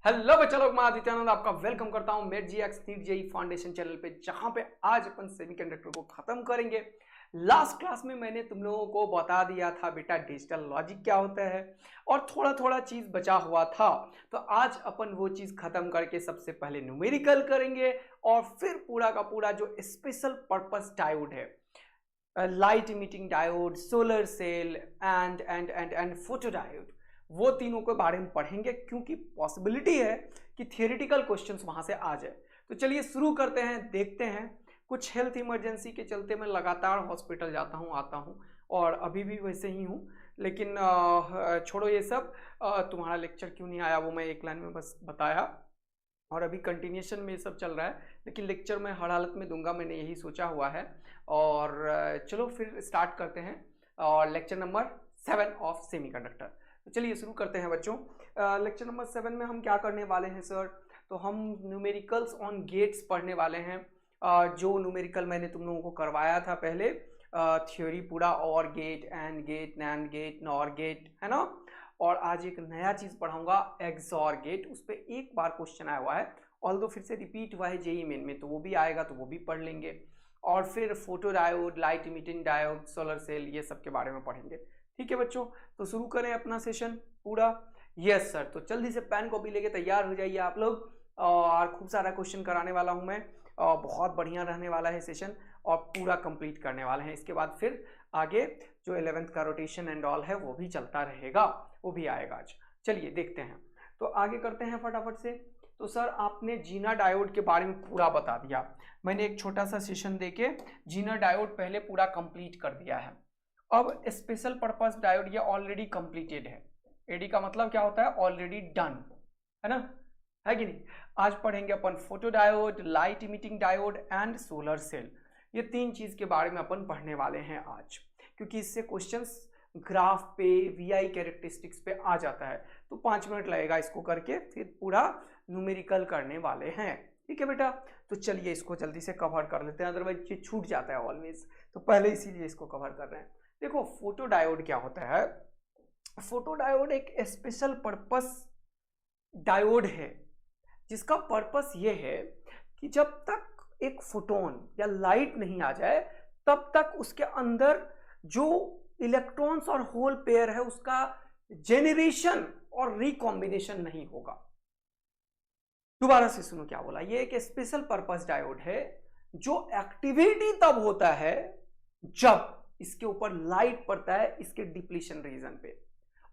Hello बच्चा लोग, मैं आदित्यानंद आपका वेलकम करता हूं मेट जी एक्स नीट जेई फाउंडेशन चैनल पे, जहां पे आज अपन सेमीकंडक्टर को खत्म करेंगे। लास्ट क्लास में मैंने तुम लोगों को बता दिया था बेटा डिजिटल लॉजिक क्या होता है और थोड़ा थोड़ा चीज बचा हुआ था। तो आज अपन वो चीज खत्म करके सबसे पहले न्यूमेरिकल करेंगे और फिर पूरा का पूरा जो स्पेशल पर्पस डायोड है, light emitting diode, solar cell and photo diode, वो तीनों के बारे में पढ़ेंगे, क्योंकि पॉसिबिलिटी है कि थियोरेटिकल क्वेश्चंस वहां से आ जाए। तो चलिए शुरू करते हैं, देखते हैं। कुछ हेल्थ इमरजेंसी के चलते मैं लगातार हॉस्पिटल जाता हूं, आता हूं, और अभी भी वैसे ही हूं। लेकिन छोड़ो ये सब। तुम्हारा लेक्चर क्यों नहीं आया वो मैं एक लाइन में बस बताया, और अभी कंटिन्यूशन में ये सब चल रहा है, लेकिन लेक्चर मैं हर हालत में दूंगा, मैंने यही सोचा हुआ है। और चलो फिर स्टार्ट करते हैं, और लेक्चर नंबर 7 ऑफ सेमीकंडक्टर। तो चलिए शुरू करते हैं बच्चों। लेक्चर नंबर 7 में हम क्या करने वाले हैं सर? तो हम न्यूमेरिकल्स ऑन गेट्स पढ़ने वाले हैं। जो न्यूमेरिकल मैंने तुम लोगों को करवाया था पहले, थ्योरी पूरा, OR gate, AND gate, NAND gate, NOR gate, है ना। और आज एक नया चीज पढ़ाऊंगा, एक्सॉर गेट। उस पर एक बार क्वेश्चन आया हुआ है, ऑल्दो फिर से रिपीट हुआ है जेईई मेन में, तो वो भी आएगा, तो वो भी पढ़ लेंगे। और फिर photo diode, light emitting diode, solar cell, ये सब के बारे में पढ़ेंगे। ठीक है बच्चों, तो शुरू करें अपना सेशन पूरा। यस सर, तो जल्दी से पेन कॉपी लेके तैयार हो जाइए आप लोग, और खूब सारा क्वेश्चन कराने वाला हूं मैं, और बहुत बढ़िया रहने वाला है सेशन, और पूरा कंप्लीट करने वाले हैं। इसके बाद फिर आगे जो 11th का रोटेशन एंड ऑल है वो भी चलता रहेगा, वो भी आएगा आज। चलिए देखते हैं, तो आगे करते हैं फटाफट से। तो सर आपने जीना डायोड के बारे में पूरा बता दिया, मैंने एक छोटा सा सेशन देके जीना डायोड पहले पूरा कंप्लीट कर दिया है। अब स्पेशल पर्पस डायोड ये ऑलरेडी कंप्लीटेड है। एडी का मतलब क्या होता है? ऑलरेडी डन, है ना, है कि नहीं। आज पढ़ेंगे अपन photo diode, light emitting diode and solar cell. ये तीन चीज के बारे में अपन पढ़ने वाले हैं आज, क्योंकि इससे क्वेश्चंस ग्राफ पे, वीआई कैरेक्टरिस्टिक्स पे आ जाता है। तो 5 मिनट लगेगा इसको करके, फिर पूरा न्यूमेरिकल करने वाले हैं। ठीक है बेटा, तो चलिए इसको जल्दी से कवर कर लेते हैं, अदरवाइज ये छूट जाता है ऑलवेज, तो पहले इसीलिए इसको कवर कर रहे हैं। देखो फोटो डायोड क्या होता है। फोटो डायोड एक स्पेशल पर्पस डायोड है, जिसका पर्पस ये है कि जब तक एक फोटोन या लाइट नहीं आ जाए, तब तक उसके अंदर जो इलेक्ट्रॉन्स और होल पेयर है उसका जेनरेशन और रिकॉम्बिनेशन नहीं होगा। दोबारा से सुनो क्या बोला। ये एक स्पेशल पर्पस डायोड है, जो एक्टिविटी तब होता है जब इसके ऊपर लाइट पड़ता है इसके डिप्लीशन रीजन पे,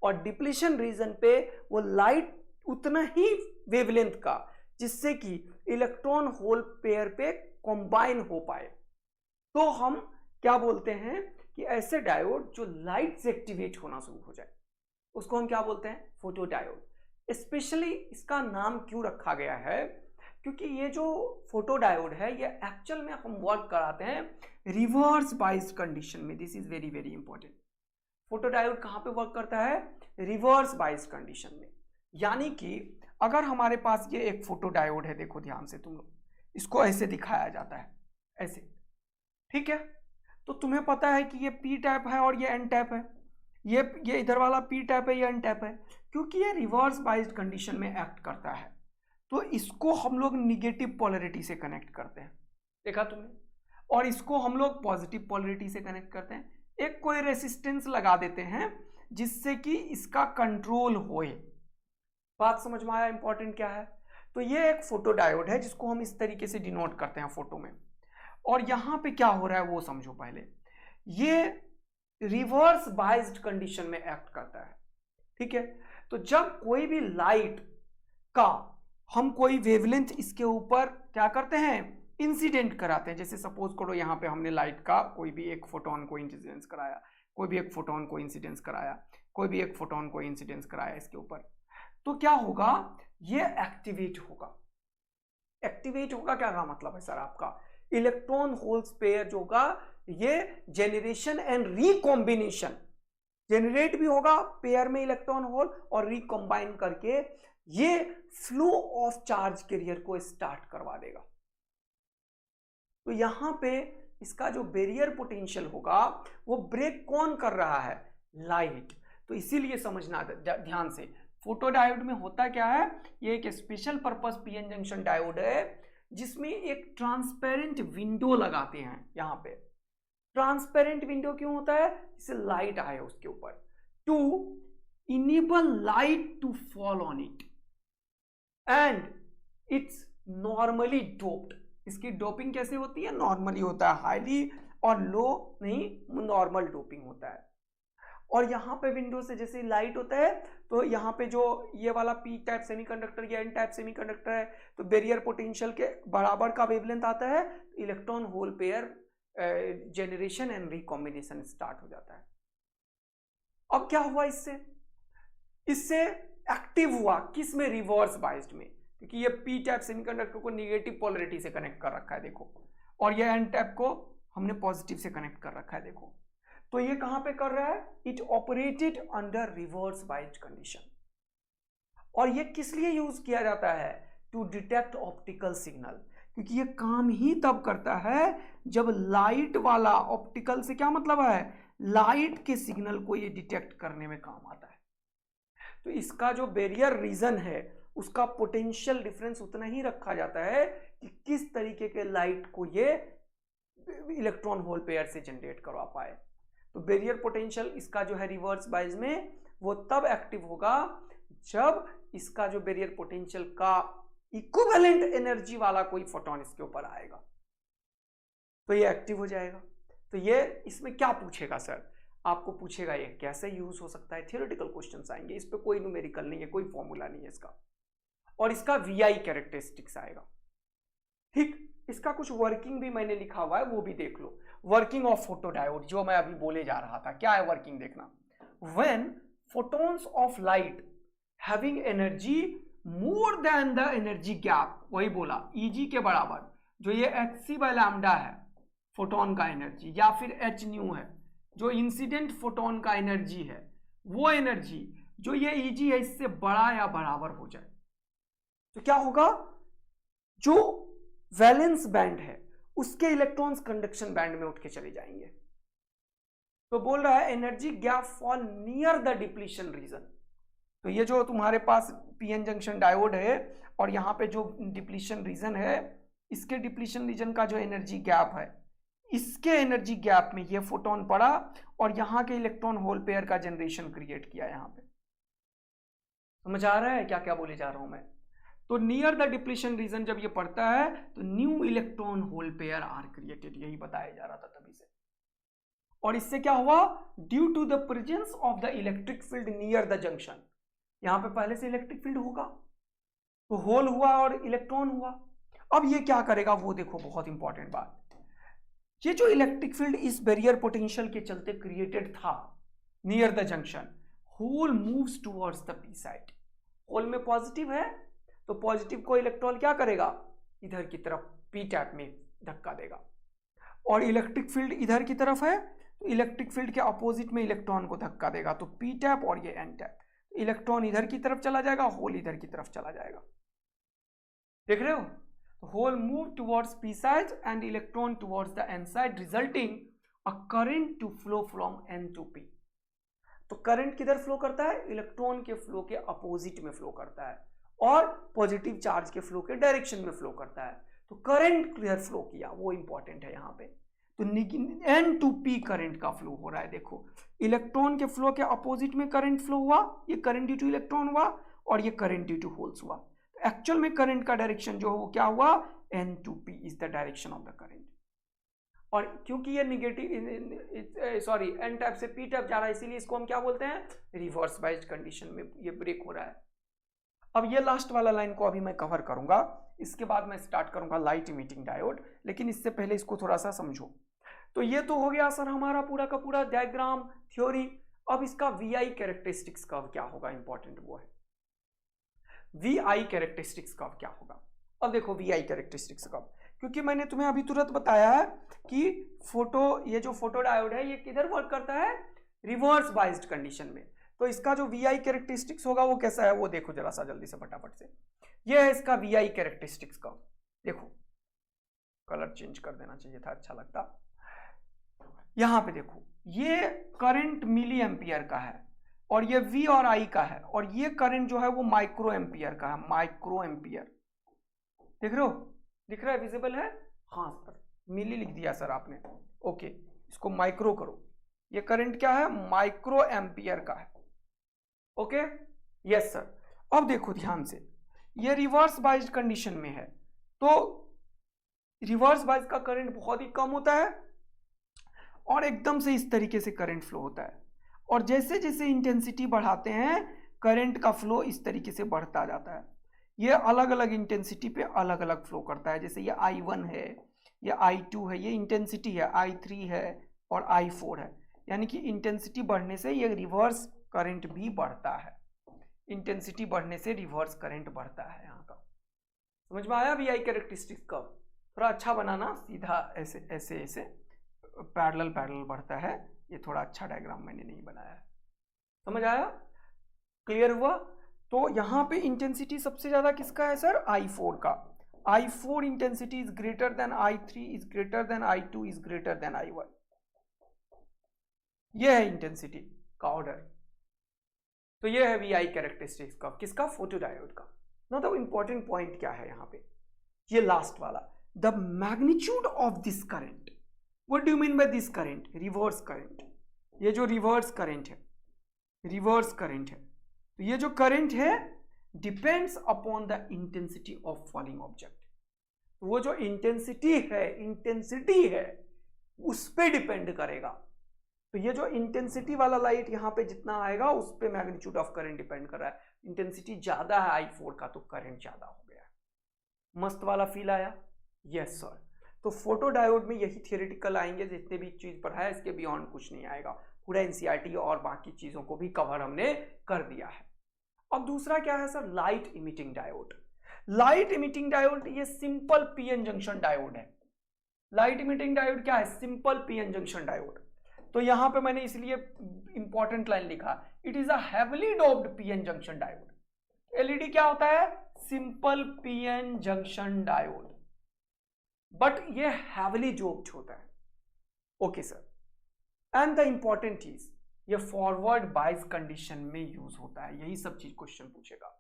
और डिप्लीशन रीजन पे वो लाइट उतना ही वेवलेंथ का, जिससे कि इलेक्ट्रॉन होल पेयर पे कंबाइन हो पाए। तो हम क्या बोलते हैं कि ऐसे डायोड जो लाइट से एक्टिवेट होना शुरू हो जाए, उसको हम क्या बोलते हैं? Photo diode. स्पेशली इसका नाम क्यों रखा गया है? क्योंकि ये जो फोटो डायोड है, ये एक्चुअल में हम वर्क कराते हैं रिवर्स बाइस्ड कंडीशन में। This is very very important. Photo diode कहां पे वर्क करता है? रिवर्स बाइस्ड कंडीशन में। यानी कि अगर हमारे पास ये एक फोटो डायोड है, देखो ध्यान से तुम लोग, इसको ऐसे दिखाया जाता है, ऐसे, ठीक है। तो तुम्हें पता है कि ये पी टाइप है और ये एन टाइप है, ये इधर वाला पी टाइप है, ये एन टाइप है, क्योंकि ये रिवर्स बाइस्ड कंडीशन में एक्ट करता है। तो इसको हम लोग निगेटिव पोलैरिटी से कनेक्ट करते हैं, देखा तुमने, और इसको हम लोग पॉजिटिव पोलैरिटी से कनेक्ट करते हैं। एक कोई रेसिस्टेंस लगा देते हैं जिससे कि इसका कंट्रोल होए। बात समझ में आया इंपॉर्टेंट क्या है? तो ये एक फोटो डायोड है, जिसको हम इस तरीके से डिनोट करते हैं फोटो में। और यहां पे क्या हो रहा है वो समझो पहले। ये रिवर्स बाइस्ड कंडीशन में एक्ट करता है, ठीक है। तो जब कोई भी लाइट का हम कोई वेवलेंथ इसके ऊपर क्या करते हैं? इंसिडेंट कराते हैं। जैसे सपोज करो यहाँ पे हमने लाइट का कोई भी एक फोटोन को इंसिडेंस कराया, कोई भी एक फोटोन को इंसिडेंस कराया, कोई भी एक फोटोन को इंसिडेंस कराया इसके ऊपर, तो क्या होगा? ये एक्टिवेट होगा। एक्टिवेट होगा क्या मतलब है सर आपका? इलेक्ट्रॉन होल्स पेयर जो होगा, ये जेनरेशन एंड रिकॉम्बिनेशन, जेनरेट भी होगा पेयर में इलेक्ट्रॉन होल, और रिकॉम्बाइन करके ये फ्लो ऑफ चार्ज कैरियर को स्टार्ट करवा देगा। तो यहां पे इसका जो बैरियर पोटेंशियल होगा वो ब्रेक कौन कर रहा है? लाइट। तो इसीलिए समझना ध्यान से, फोटो डायोड में होता क्या है, ये एक special purpose PN junction diode है जिसमें एक ट्रांसपेरेंट विंडो लगाते हैं। यहां पे ट्रांसपेरेंट विंडो क्यों होता है, जिससे लाइट आए उसके ऊपर, to enable light to fall on it and it's normally doped. इसकी डोपिंग कैसे होती है, नॉर्मली होता है, हाईली और लो नहीं, नॉर्मल डोपिंग होता है। और यहाँ पे विंडो से जैसे लाइट होता है तो यहाँ पे जो ये वाला पी टाइप सेमीकंडक्टर या एन टाइप सेमीकंडक्टर है तो बैरियर पोटेंशियल के बराबर का वेवलेंथ आता है, electron hole pair generation and recombination start हो जाता है। अब क्या हुआ इससे, इससे एक्टिव हुआ किस में, रिवर्स बाइस्ड में, क्योंकि ये पी टाइप सेमीकंडक्टर को निगेटिव पोलरिटी से कनेक्ट कर रखा है देखो, और ये एन टाइप को हमने पॉजिटिव से कनेक्ट कर रखा है देखो। तो ये कहां पे कर रहा है, it operated under reverse biased condition. और ये किस लिए यूज किया जाता है, टू डिटेक्ट ऑप्टिकल सिग्नल, क्योंकि ये काम ही तब करता है जब लाइट वाला, ऑप्टिकल से क्या मतलब है, लाइट के सिग्नल को ये डिटेक्ट करने में काम आता है। तो इसका जो बैरियर रीजन है उसका पोटेंशियल डिफरेंस उतना ही रखा जाता है कि किस तरीके के लाइट को ये इलेक्ट्रॉन होल पेयर से जनरेट करवा पाए। तो बैरियर पोटेंशियल इसका जो है रिवर्स बाइज में वो तब एक्टिव होगा जब इसका जो बैरियर पोटेंशियल का इक्विवेलेंट एनर्जी वाला कोई फोटोन इसके ऊपर आएगा तो ये एक्टिव हो जाएगा। तो ये इसमें क्या पूछेगा सर, आपको पूछेगा ये कैसे यूज हो सकता है, थियोरेटिकल क्वेश्चंस आएंगे, इस पे कोई न्यूमेरिकल नहीं है, कोई फॉर्मूला नहीं है इसका, और इसका वीआई कैरेक्टरिस्टिक्स आएगा। ठीक, इसका कुछ वर्किंग भी मैंने लिखा हुआ है, वो भी देख लो। वर्किंग ऑफ फोटोडायोड जो मैं अभी बोले जा रहा था, क्या है वर्किंग देखना। When photons of light having energy more than the energy gap, वही बोला Eg के बराबर, जो ये hc बाय लैम्डा है फोटोन का एनर्जी, या फिर h न्यू है जो इंसिडेंट फोटोन का एनर्जी है, वो एनर्जी जो ये Eg है इससे बड़ा या बराबर हो जाए तो क्या होगा, जो वैलेंस बैंड है उसके इलेक्ट्रॉन्स कंडक्शन बैंड में उठ के चले जाएंगे। तो बोल रहा है energy gap fall near the depletion region. तो ये जो तुम्हारे पास पीएन जंक्शन डायोड है और यहाँ पे जो डिप्लीशन रीजन है, इसके डिप्लीशन रीजन का जो एनर्जी गैप है, इसके एनर्जी गैप में ये फोटोन पड़ा और यहाँ के इलेक्ट्रॉन होल पेयर का जनरेशन क्रिएट किया। यहाँ पे समझ आ रहा है क्या क्या बोले जा रहा हूं मैं। तो नियर द डिप्लीशन रीजन जब ये पड़ता है तो new electron hole pair are created, यही बताया जा रहा था तभी से। और इससे क्या हुआ, due to the presence of the electric field near the junction, यहां पे पहले से इलेक्ट्रिक फील्ड होगा तो होल हुआ और इलेक्ट्रॉन हुआ। अब ये क्या करेगा वो देखो, बहुत इंपॉर्टेंट बात, ये जो इलेक्ट्रिक फील्ड इस बैरियर पोटेंशियल के चलते क्रिएटेड था near the junction, hole moves towards the P side. Hole में पॉजिटिव है तो पॉजिटिव को इलेक्ट्रॉन क्या करेगा, इधर की तरफ पी टैप में धक्का देगा, और इलेक्ट्रिक फील्ड इधर की तरफ है तो इलेक्ट्रिक फील्ड के अपोजिट में इलेक्ट्रॉन को धक्का देगा, तो पी टैप और ये एन टैप, इलेक्ट्रॉन इधर की तरफ चला जाएगा, होल इधर की तरफ चला जाएगा। देख रहे हो, hole move towards P side and electron towards the N side, resulting a current to flow from N to P. तो करंट किधर फ्लो करता है, इलेक्ट्रॉन के फ्लो के अपोजिट में फ्लो करता है और पॉजिटिव चार्ज के फ्लो के डायरेक्शन में फ्लो करता है। तो करंट क्लियर फ्लो किया, वो इंपॉर्टेंट है यहाँ पे। तो एन टू पी करंट का फ्लो हो रहा है। देखो इलेक्ट्रॉन के फ्लो के अपोजिट में करंट फ्लो हुआ, ये करंट ड्यू टू इलेक्ट्रॉन हुआ और ये करंट ड्यू टू होल्स हुआ। तो एक्चुअल में करंट का डायरेक्शन जो वो क्या हुआ, N to P is the direction of the current. और क्योंकि ये निगेटिव सॉरी एन टाइप से पी टाइप जा रहा है, इसीलिए इसको हम क्या बोलते हैं, रिवर्स बाइस्ड कंडीशन में ये ब्रेक हो रहा है। अब ये लास्ट वाला लाइन को अभी मैं कवर करूंगा, इसके बाद मैं स्टार्ट करूंगा लाइट इमिटिंग डायोड, लेकिन इससे पहले इसको थोड़ा सा समझो। तो ये तो हो गया सर हमारा पूरा का पूरा डायग्राम थ्योरी। अब इसका वीआई कैरेक्टरिस्टिक्स कर्व क्या होगा, इंपॉर्टेंट वो है वीआई कैरेक्टरिस्टिक्स कर्व क्या होगा। अब देखो वीआई कैरेक्टरिस्टिक्स कर्व, क्योंकि मैंने तुम्हें अभी तुरंत बताया है कि ये जो फोटो डायोड है ये किधर वर्क करता है, रिवर्स बाइस्ड कंडीशन में। तो इसका जो वीआई कैरेक्टरिस्टिक्स होगा वो कैसा है वो देखो जरा सा जल्दी से फटाफट से। ये है इसका वीआई कैरेक्टरिस्टिक्स कर्व। देखो कलर चेंज कर देना चाहिए था, अच्छा लगता। यहां पे देखो ये करंट मिली एम्पियर का है और ये V और I का है, और ये करंट जो है वो माइक्रो एम्पियर का है, माइक्रो एम्पियर। देख रहे हो, दिख रहा है, विजिबल है? हाँ सर, मिली लिख दिया सर आपने, ओके, इसको माइक्रो करो। ये करंट क्या है? माइक्रो एम्पियर का है, ओके, यस सर। अब देखो ध्यान से, ये रिवर्स बाइज्ड कंडीशन में है, तो रिवर्स बाइज का करंट बहुत ही कम होता है और एकदम से इस तरीके से करंट फ्लो होता है, और जैसे जैसे इंटेंसिटी बढ़ाते हैं करंट का फ्लो इस तरीके से बढ़ता जाता है। ये अलग अलग इंटेंसिटी पे अलग अलग फ्लो करता है, जैसे ये I1 है, ये I2 है, ये इंटेंसिटी है, I3 है और I4 है, यानी कि इंटेंसिटी बढ़ने से ये रिवर्स करंट भी बढ़ता है, इंटेंसिटी बढ़ने से रिवर्स करंट बढ़ता है। यहाँ का समझ में आया? VI कैरेक्टरिस्टिक्स का थोड़ा अच्छा बनाना, सीधा ऐसे ऐसे ऐसे पैरेलल पैरेलल बढ़ता है, ये थोड़ा अच्छा डायग्राम मैंने नहीं बनाया है। समझ आया? क्लियर हुआ? तो यहाँ पे इंटेंसिटी सबसे ज्यादा किसका है सर? I4 का। I4 intensity is greater than I3 is greater than I2 is greater than I1। ये है इंटेंसिटी का ऑर्डर। तो ये है VI कैरेक्टरिस्टिक्स का, किसका? फोटोडायोड का। ना तो इंपॉर्टेंट पॉइंट क्या है यहाँ पे, ये लास्ट वाला, the magnitude of this current. What do you mean by this current? Reverse current. ये जो रिवर्स करंट है, रिवर्स करंट है, तो ये जो करंट है depends upon the intensity of falling object. वो जो इंटेंसिटी है उस पे डिपेंड करेगा। तो ये जो इंटेंसिटी वाला लाइट यहाँ पे जितना आएगा उस पे मैग्नीट्यूड ऑफ करंट डिपेंड कर रहा है। इंटेंसिटी ज्यादा है I4 का तो करंट ज्यादा हो गया। मस्त वाला फील आया? Yes sir. तो फोटो डायोड में यही थियोरेटिकल आएंगे, जितने भी चीज पढ़ाया इसके बियॉन्ड कुछ नहीं आएगा। पूरा NCERT और बाकी चीजों को भी कवर हमने कर दिया है। अब दूसरा क्या है sir? Light emitting diode. Light emitting diode ये सिंपल PN जंक्शन डायोड है। लाइट इमिटिंग डायोड क्या है? Simple PN junction diode. तो यहां पे मैंने इसलिए इंपॉर्टेंट लाइन लिखा, it is a heavily doped PN junction diode. LED क्या होता है? Simple PN junction diode, but ये हेवीली डोप्ड होता है। Okay sir. And the important चीज, ये फॉरवर्ड बाइस कंडीशन में यूज होता है। यही सब चीज क्वेश्चन पूछेगा।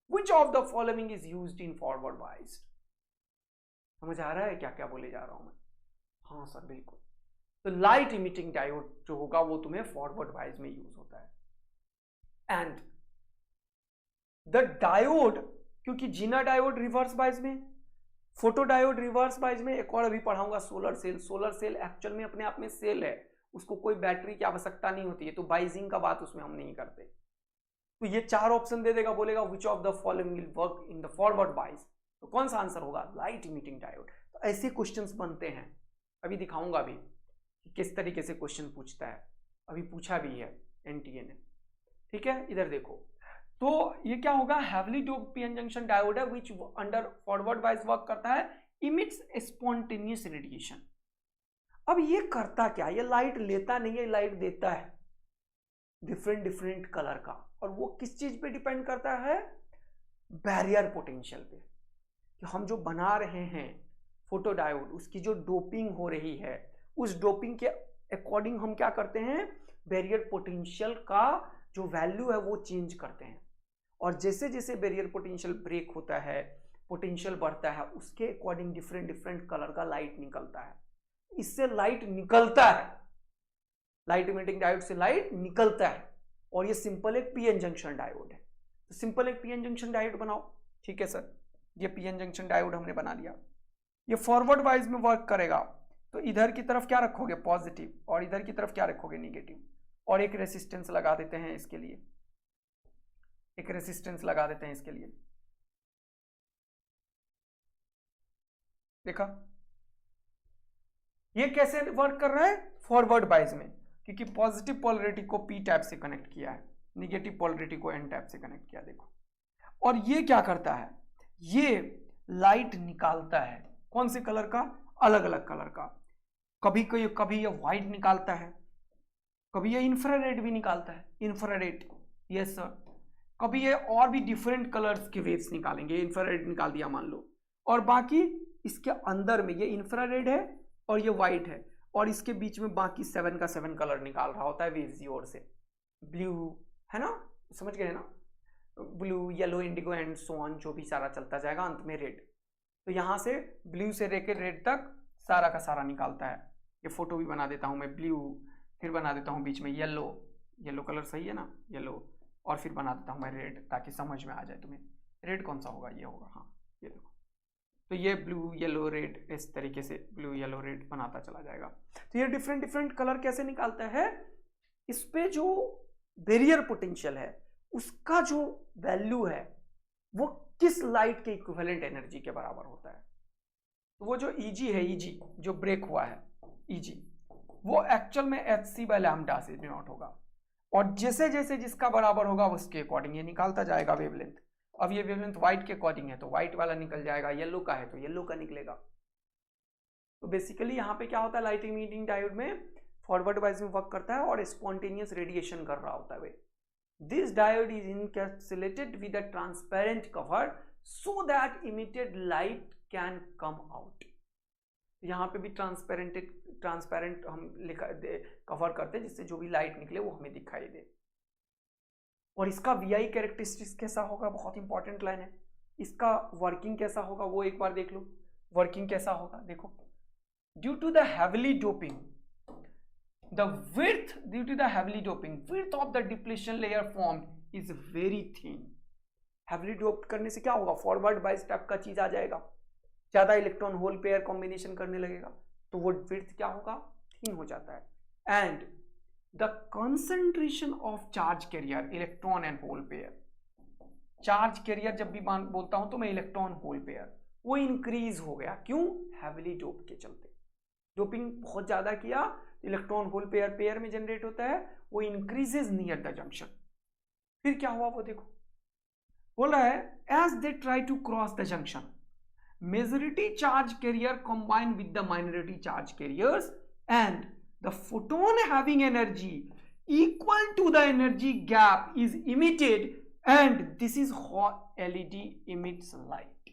Which of the following is used in forward biased? समझ आ रहा है क्या क्या बोले जा रहा हूं मैं? हाँ सर बिल्कुल। तो लाइट इमिटिंग डायोड जो होगा वो तुम्हें फॉरवर्ड बाइस में यूज होता है। एंड द डायोड, क्योंकि जीना डायोड रिवर्स बाइस में, फोटो डायोड रिवर्स बाइस में, एक और अभी पढ़ाऊंगा solar cell. Solar cell actual में अपने आप में सेल है, उसको कोई बैटरी की आवश्यकता नहीं होती है, तो बाइजिंग का बात उसमें हम नहीं करते। तो ये चार ऑप्शन दे देगा, बोलेगा which of the following will work in the forward बाइस, तो कौन सा आंसर होगा? Light emitting diode. तो ऐसे क्वेश्चंस बनते हैं, अभी दिखाऊंगा भी कि किस तरीके से क्वेश्चन पूछता है। अभी पूछा भी है NTA ने, ठीक है। इधर देखो, तो ये क्या होगा? Heavily doped PN junction diode है विच अंडर फॉरवर्ड बाइस वर्क करता है, इमिट्स स्पॉन्टेनियस रेडिएशन। अब ये करता क्या? ये लाइट लेता नहीं है, लाइट देता है डिफरेंट डिफरेंट कलर का। और वो किस चीज पे डिपेंड करता है? बैरियर पोटेंशियल पे। कि हम जो बना रहे हैं फोटो डायोड, उसकी जो डोपिंग हो रही है, उस डोपिंग के अकॉर्डिंग हम क्या करते हैं? बैरियर पोटेंशियल का जो वैल्यू है वो चेंज करते हैं। और जैसे जैसे बैरियर पोटेंशियल ब्रेक होता है, पोटेंशियल बढ़ता है, उसके अकॉर्डिंग डिफरेंट डिफरेंट कलर का लाइट निकलता है। इससे लाइट निकलता है, लाइट इमिटिंग डायोड से लाइट निकलता है। और ये सिंपल एक PN जंक्शन डायोड है। तो सिंपल एक PN जंक्शन डायोड बनाओ, ठीक है सर। ये PN जंक्शन डायोड हमने बना लिया। ये फॉरवर्ड वाइज में वर्क करेगा, तो इधर की तरफ क्या रखोगे? पॉजिटिव, और इधर की तरफ क्या रखोगे? निगेटिव। और एक रेसिस्टेंस लगा देते हैं इसके लिए, एक रेसिस्टेंस लगा देते हैं इसके लिए। देखा ये कैसे वर्क कर रहा है? फॉरवर्ड बाइज में, क्योंकि पॉजिटिव पोलरिटी को P टाइप से कनेक्ट किया है, निगेटिव पोलरिटी को N टाइप से कनेक्ट किया। देखो, और ये क्या करता है? ये लाइट निकालता है, कौन से कलर का? अलग अलग कलर का। कभी ये व्हाइट निकालता है, कभी ये इंफ्रारेड भी निकालता है, इंफ्रारेड, यस सर। कभी ये और भी डिफरेंट कलर्स के वेव्स निकालेंगे, इंफ्रारेड निकाल दिया मान लो, और बाकी इसके अंदर में ये इंफ्रारेड है और ये व्हाइट है, और इसके बीच में बाकी 7 का 7 कलर निकाल रहा होता है वेव्स की ओर से, ब्लू, है ना, समझ गए ना, blue, yellow, Indigo and so on, जो भी सारा चलता जाएगा, अंत में रेड। तो यहाँ से ब्लू से लेकर रेड तक सारा का सारा निकालता है। ये फोटो भी बना देता हूँ मैं, ब्लू, फिर बना देता हूँ बीच में येलो, येलो कलर सही है ना, येलो, और फिर बना देता हूँ मैं रेड, ताकि समझ में आ जाए तुम्हें। रेड कौन सा होगा, ये होगा, हाँ ये देखो। तो ये ब्लू येलो रेड, इस तरीके से ब्लू येलो रेड बनाता चला जाएगा। तो ये डिफरेंट डिफरेंट कलर कैसे निकालता है, इस पे जो बैरियर पोटेंशियल है उसका जो वैल्यू है वो किस लाइट के इक्विवेलेंट एनर्जी के बराबर होता है। तो वो जो Eg है, Eg जो ब्रेक हुआ है Eg, वो एक्चुअल में hc/λ से डिनोट होगा, और जैसे जैसे जिसका बराबर होगा उसके अकॉर्डिंग ये निकालता जाएगा वेवलेंथ। अब ये वेवलेंथ व्हाइट के अकॉर्डिंग है तो व्हाइट वाला निकल जाएगा, येलो का है तो येलो का निकलेगा। तो बेसिकली यहाँ पे क्या होता है, लाइट इमिटिंग डायोड में फॉरवर्ड वाइज में वर्क करता है और स्पॉन्टेनियस रेडिएशन कर रहा होता है। This diode is encapsulated with a transparent cover so that emitted light can come out. यहाँ पे भी ट्रांसपेरेंट हम कवर करते हैं जिससे जो भी लाइट निकले वो हमें दिखाई दे। और इसका VI कैरेक्टरिस्टिक्स कैसा होगा, बहुत इंपॉर्टेंट लाइन है। इसका वर्किंग कैसा होगा वो एक बार देख लो। वर्किंग कैसा होगा देखो, due to the heavily doping the width due to the heavily doping width of the depletion layer formed is very thin। heavily doped करने से क्या होगा, फॉरवर्ड बाइस टाइप का चीज आ जाएगा, ज्यादा इलेक्ट्रॉन होल पेयर कॉम्बिनेशन करने लगेगा तो वो विड्थ क्या होगा, थिन हो जाता है। And the concentration of charge carrier electron and hole pair, charge carrier जब भी बोलता हूं तो मैं इलेक्ट्रॉन होल पेयर, वो इंक्रीज हो गया, क्यों, हैविली डोप के चलते। डोपिंग बहुत ज्यादा किया, इलेक्ट्रॉन होल पेयर में जनरेट होता है, वो इंक्रीजेज नियर द जंक्शन। फिर क्या हुआ वो देखो, बोल रहा है as they try to cross the junction majority charge carrier combine with the minority charge carriers and the photon having energy equal to the energy gap is emitted and this is how LED emits light.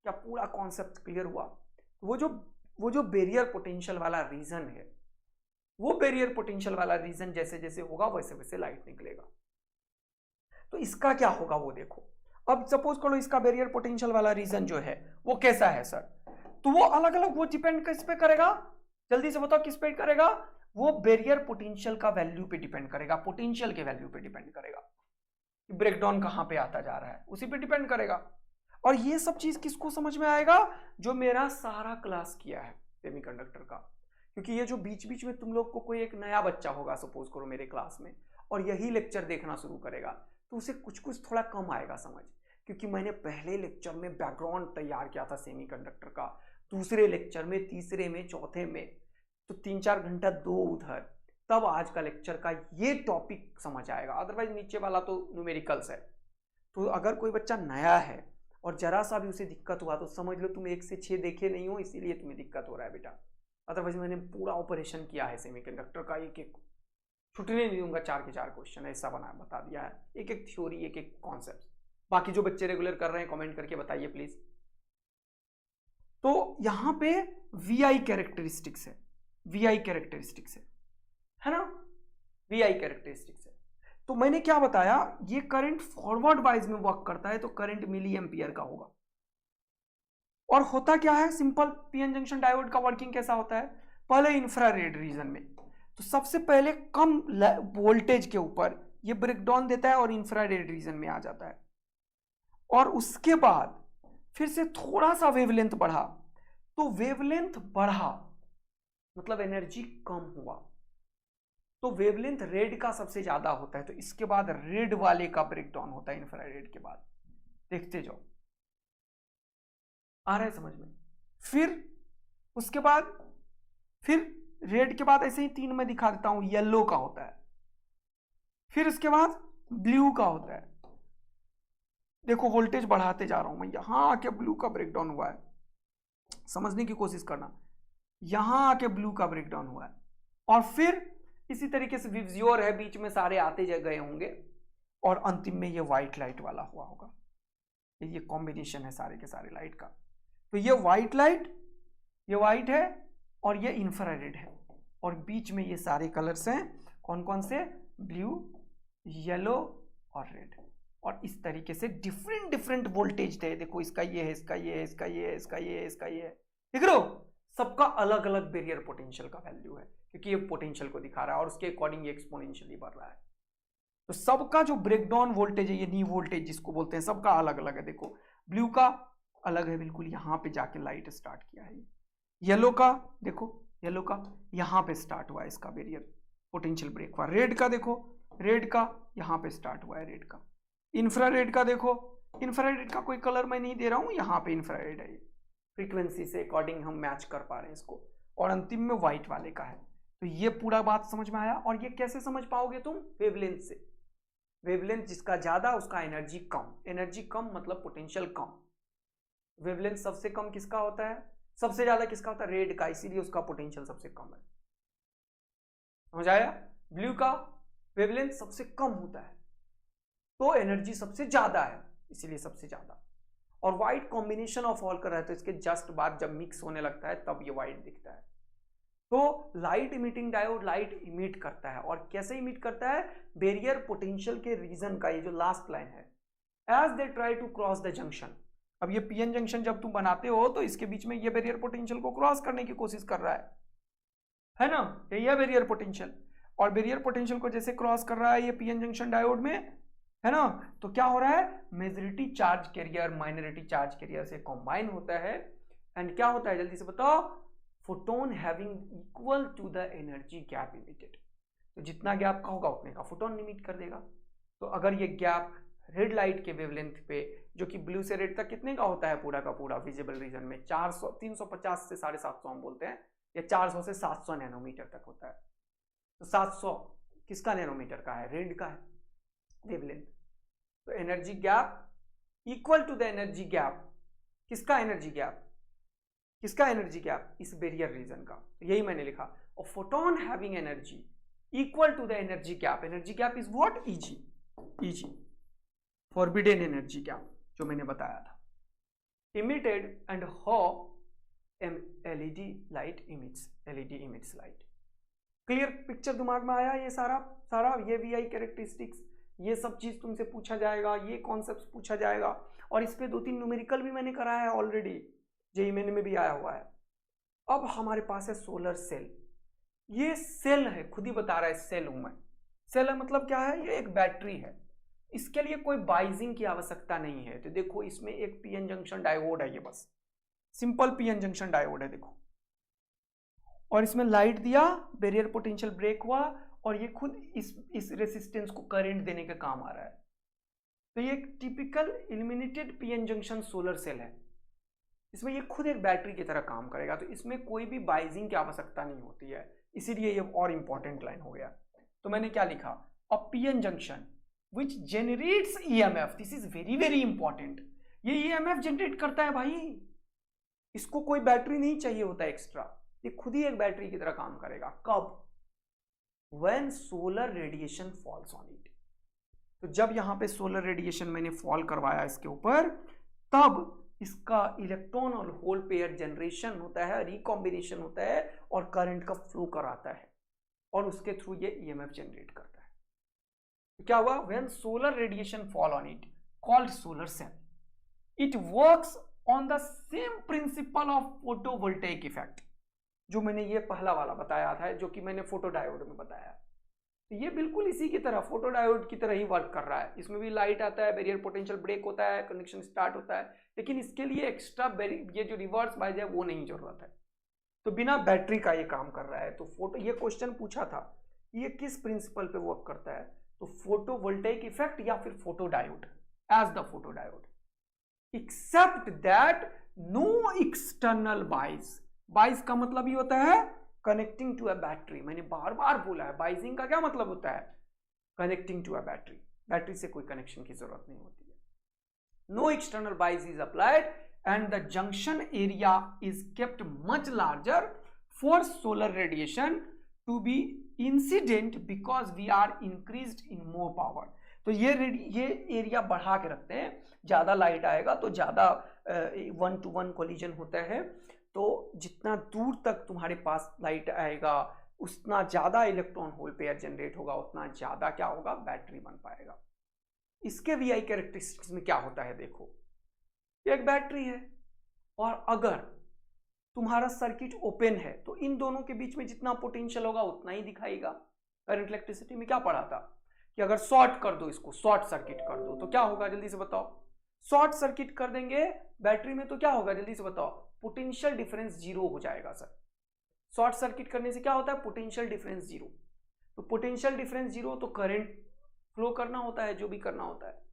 क्या पूरा concept clear हुआ? वो जो barrier potential वाला reason है, वो barrier potential वाला reason जैसे जैसे होगा वैसे वैसे लाइट निकलेगा। तो इसका क्या होगा वो देखो। अब सपोज करो इसका बैरियर पोटेंशियल वाला रीजन जो है वो कैसा है सर, तो वो अलग अलग, वो डिपेंड किस पे करेगा, जल्दी से बताओ किस पे करेगा, वो बैरियर पोटेंशियल का वैल्यू पे डिपेंड करेगा, पोटेंशियल के वैल्यू पे डिपेंड करेगा, ब्रेकडाउन कहां पे आता जा रहा है उसी पे डिपेंड करेगा। और ये सब चीज किसको समझ में आएगा, जो मेरा सारा क्लास किया है सेमीकंडक्टर का। क्योंकि ये जो बीच बीच में तुम लोग को कोई एक नया बच्चा होगा सपोज करो मेरे क्लास में, और यही लेक्चर देखना शुरू करेगा तो उसे कुछ कुछ थोड़ा कम आएगा समझ, क्योंकि मैंने पहले लेक्चर में बैकग्राउंड तैयार किया था सेमीकंडक्टर का, दूसरे लेक्चर में, तीसरे में, चौथे में, तो 3-4 घंटा दो उधर, तब आज का लेक्चर का ये टॉपिक समझ आएगा। अदरवाइज नीचे वाला तो न्यूमेरिकल्स है। तो अगर कोई बच्चा नया है और जरा सा भी उसे दिक्कत हुआ तो समझ लो तुम 1 से 6 देखे नहीं हो, इसीलिए तुम्हें दिक्कत हो रहा है बेटा। अदरवाइज मैंने पूरा ऑपरेशन किया है सेमीकंडक्टर का, एक एक छुटने नहीं दूंगा, 4 के 4 क्वेश्चन ऐसा बता दिया है, एक एक थ्योरी, एक एक कॉन्सेप्ट। बाकी जो बच्चे रेगुलर कर रहे हैं कमेंट करके बताइए प्लीज। तो यहां पे VI कैरेक्टरिस्टिक्स है, VI कैरेक्टरिस्टिक्स है ना, VI कैरेक्टरिस्टिक्स है। तो मैंने क्या बताया, ये करंट फॉरवर्ड वाइज में वर्क करता है तो करंट मिली एम्पियर का होगा। और होता क्या है, सिंपल पीएन जंक्शन डायोड का वर्किंग कैसा होता है, पहले इंफ्रारेड रीजन में तो सबसे पहले कम वोल्टेज के ऊपर ये ब्रेकडाउन देता है और इंफ्रारेड रीजन में आ जाता है, और उसके बाद फिर से थोड़ा सा वेवलेंथ बढ़ा, तो वेवलेंथ बढ़ा मतलब एनर्जी कम हुआ, तो वेवलेंथ रेड का सबसे ज्यादा होता है, तो इसके बाद रेड वाले का ब्रेकडाउन होता है इंफ्रारेड के बाद। देखते जाओ, आ रहा है समझ में। फिर उसके बाद फिर रेड के बाद ऐसे ही 3 में दिखा देता हूं, येलो का होता है, फिर उसके बाद ब्लू का होता है। देखो वोल्टेज बढ़ाते जा रहा हूं मैं, यहां आके ब्लू का ब्रेकडाउन हुआ है, समझने की कोशिश करना, यहां आके ब्लू का ब्रेकडाउन हुआ है, और फिर इसी तरीके से विवजियोर है, बीच में सारे आते गए होंगे, और अंतिम में ये व्हाइट लाइट वाला हुआ होगा। ये कॉम्बिनेशन है सारे के सारे लाइट का। तो ये व्हाइट लाइट, ये व्हाइट है और ये इंफ्रारेड है, और बीच में ये सारे कलर्स हैं, कौन कौन से, ब्लू, येलो और रेड, और इस तरीके से डिफरेंट डिफरेंट वोल्टेज थे। देखो इसका ये है, इसका ये है, इसका ये है, इसका ये है, इसका ये है, देख रहे हो, सबका अलग अलग बैरियर पोटेंशियल का वैल्यू है, क्योंकि ये पोटेंशियल को दिखा रहा है और उसके अकॉर्डिंग ये एक्सपोनेंशियली बढ़ रहा है। तो सबका जो ब्रेकडाउन वोल्टेज है, ये नी वोल्टेज जिसको बोलते हैं, सबका अलग अलग है। देखो ब्लू का अलग है बिल्कुल, यहां पे जाके लाइट स्टार्ट किया है। येलो का देखो, येलो का यहां पे स्टार्ट हुआ है, इसका बैरियर पोटेंशियल ब्रेक हुआ। रेड का देखो, रेड का यहां पे स्टार्ट हुआ है, रेड का। इंफ्रारेड का देखो, इंफ्रारेड का कोई कलर मैं नहीं दे रहा हूं, यहां पे इंफ्रारेड है, फ्रीक्वेंसी से अकॉर्डिंग हम मैच कर पा रहे हैं इसको। और अंतिम में व्हाइट वाले का है। तो ये पूरा बात समझ में आया। और ये कैसे समझ पाओगे तुम? वेवलेंथ से। वेवलेंथ जिसका ज्यादा उसका एनर्जी कम, एनर्जी कम मतलब पोटेंशियल कम। वेवलेंथ सबसे कम किसका होता है, सबसे ज्यादा किसका होता है? रेड का, इसीलिए उसका पोटेंशियल सबसे कम है। समझ आया? ब्लू का वेवलेंथ सबसे कम होता है तो एनर्जी सबसे ज्यादा है, इसीलिए सबसे ज्यादा। और व्हाइट कॉम्बिनेशन ऑफ ऑल कर रहा है, तो इसके जस्ट बाद जब मिक्स होने लगता है तब ये व्हाइट दिखता है। तो light emitting diode light emit करता है, और कैसे इमिट करता है? बैरियर पोटेंशियल के रीजन का, ये जो लास्ट लाइन है, as they try to cross the junction. अब ये पीएन जंक्शन जब तुम बनाते हो तो इसके बीच में ये बैरियर पोटेंशियल को क्रॉस करने की कोशिश कर रहा है ना, यही है बैरियर पोटेंशियल। और बैरियर पोटेंशियल को जैसे क्रॉस कर रहा है ये पीएन जंक्शन डायोड में, है ना, तो क्या हो रहा है? Majority charge carrier minority charge carrier से कॉम्बाइन होता है, एंड क्या होता है जल्दी से बताओ? Photon having equal to the energy gap emitted. तो जितना गैप का होगा उतने का फोटोन इमिट कर देगा। तो अगर ये गैप रेड लाइट के वेवलेंथ पे, जो कि ब्लू से रेड तक कितने का होता है पूरा का पूरा विजिबल रीजन में, 400 350 से 750 हम बोलते हैं, या 400 से 700 नैनोमीटर तक होता है। तो 700 किसका नैनोमीटर का है? रेड का है वेवलेंथ। तो energy gap equal to the energy gap, किसका एनर्जी गैप? किसका एनर्जी गैप? इस बैरियर रीजन का। तो यही मैंने लिखा। और photon having energy equal to the energy gap, energy gap is what? E g, E g forbidden energy gap, जो मैंने बताया था। Emitted and how LED light emits, LED emits light. Clear picture दिमाग में आया? ये सारा ये वीआई कैरेक्टरिस्टिक्स, ये सब चीज तुमसे पूछा जाएगा, ये कॉन्सेप्ट पूछा जाएगा। और इस पे 2-3 न्यूमेरिकल भी मैंने कराया है ऑलरेडी, जेईई मेन में भी आया हुआ है। अब हमारे पास है सोलर सेल। ये सेल है, खुद ही बता रहा है सेल हूं मैं। सेल है मतलब क्या है? ये एक बैटरी है। इसके लिए कोई बाइजिंग की आवश्यकता नहीं है। तो देखो इसमें एक पीएन जंक्शन डायोड है, ये बस सिंपल पीएन जंक्शन डायोड है, देखो। और इसमें लाइट दिया, बैरियर पोटेंशियल ब्रेक हुआ, और ये खुद इस रेसिस्टेंस को करंट देने का काम आ रहा है। तो ये एक typical illuminated PN junction solar cell है। इसमें ये खुद एक बैटरी की तरह काम करेगा, तो इसमें कोई भी बाइजिंग की आवश्यकता नहीं होती है, इसीलिए ये और इंपॉर्टेंट लाइन हो गया। तो मैंने क्या लिखा? अ PN junction which generates EMF, this is very very important. ये ईएमएफ जनरेट करता है भाई, इसको कोई बैटरी नहीं चाहिए होता एक्स्ट्रा, ये खुद ही एक बैटरी की तरह काम करेगा। कब? When solar radiation falls on it। तो जब यहां पे सोलर रेडिएशन मैंने फॉल करवाया इसके ऊपर, तब इसका इलेक्ट्रॉन और होल पेयर जनरेशन होता है, रिकॉम्बिनेशन होता है, और करंट का फ्लो कराता है, और उसके थ्रू ये ईएमएफ जनरेट करता है। तो क्या हुआ? When solar radiation fall on it, called solar cell, it works on the same principle of photovoltaic effect, जो मैंने ये पहला वाला बताया था, जो कि मैंने फोटो डायोड में बताया। तो ये बिल्कुल इसी की तरह, फोटो डायोड की तरह ही वर्क कर रहा है। इसमें भी लाइट आता है, बैरियर पोटेंशियल ब्रेक होता है, कनेक्शन स्टार्ट होता है, लेकिन इसके लिए एक्स्ट्रा ये जो रिवर्स बाइज है वो नहीं जरूरत है। तो बिना बैटरी का ये काम कर रहा है। तो फोटो, ये क्वेश्चन पूछा था, ये किस प्रिंसिपल पे वर्क करता है? तो फोटोवोल्टेइक इफेक्ट या फिर photo diode, as the photo diode, except that no external bias. Bias का मतलब ही होता है कनेक्टिंग टू अ बैटरी। मैंने बार बार बोला है, बाइजिंग का क्या मतलब होता है? Connecting to a battery. Battery से कोई कनेक्शन की जरूरत नहीं होती है। No external bias is applied and the junction area is kept much larger for solar radiation to be incident because we are increased in more power. तो ये area बढ़ा के रखते हैं, ज्यादा लाइट आएगा तो ज्यादा 1-to-1 कोलिजन होता है। तो जितना दूर तक तुम्हारे पास लाइट आएगा, उतना ज्यादा इलेक्ट्रॉन होल पेयर जनरेट होगा, उतना ज्यादा क्या होगा, बैटरी बन पाएगा। इसके वीआई कैरेक्टरिस्टिक्स में क्या होता है, देखो एक बैटरी है और अगर तुम्हारा सर्किट ओपन है तो इन दोनों के बीच में जितना पोटेंशियल होगा उतना ही दिखाएगा। करंट इलेक्ट्रिसिटी में क्या पढ़ा था कि अगर शॉर्ट कर दो, इसको शॉर्ट सर्किट कर दो तो क्या होगा, जल्दी से बताओ। शॉर्ट सर्किट कर देंगे बैटरी में तो क्या होगा, जल्दी से बताओ, पोटेंशियल डिफरेंस जीरो हो जाएगा सर। शॉर्ट सर्किट करने से क्या होता है, पोटेंशियल डिफरेंस जीरो। तो पोटेंशियल डिफरेंस जीरो तो करंट फ्लो करना होता है, जो भी करना होता है।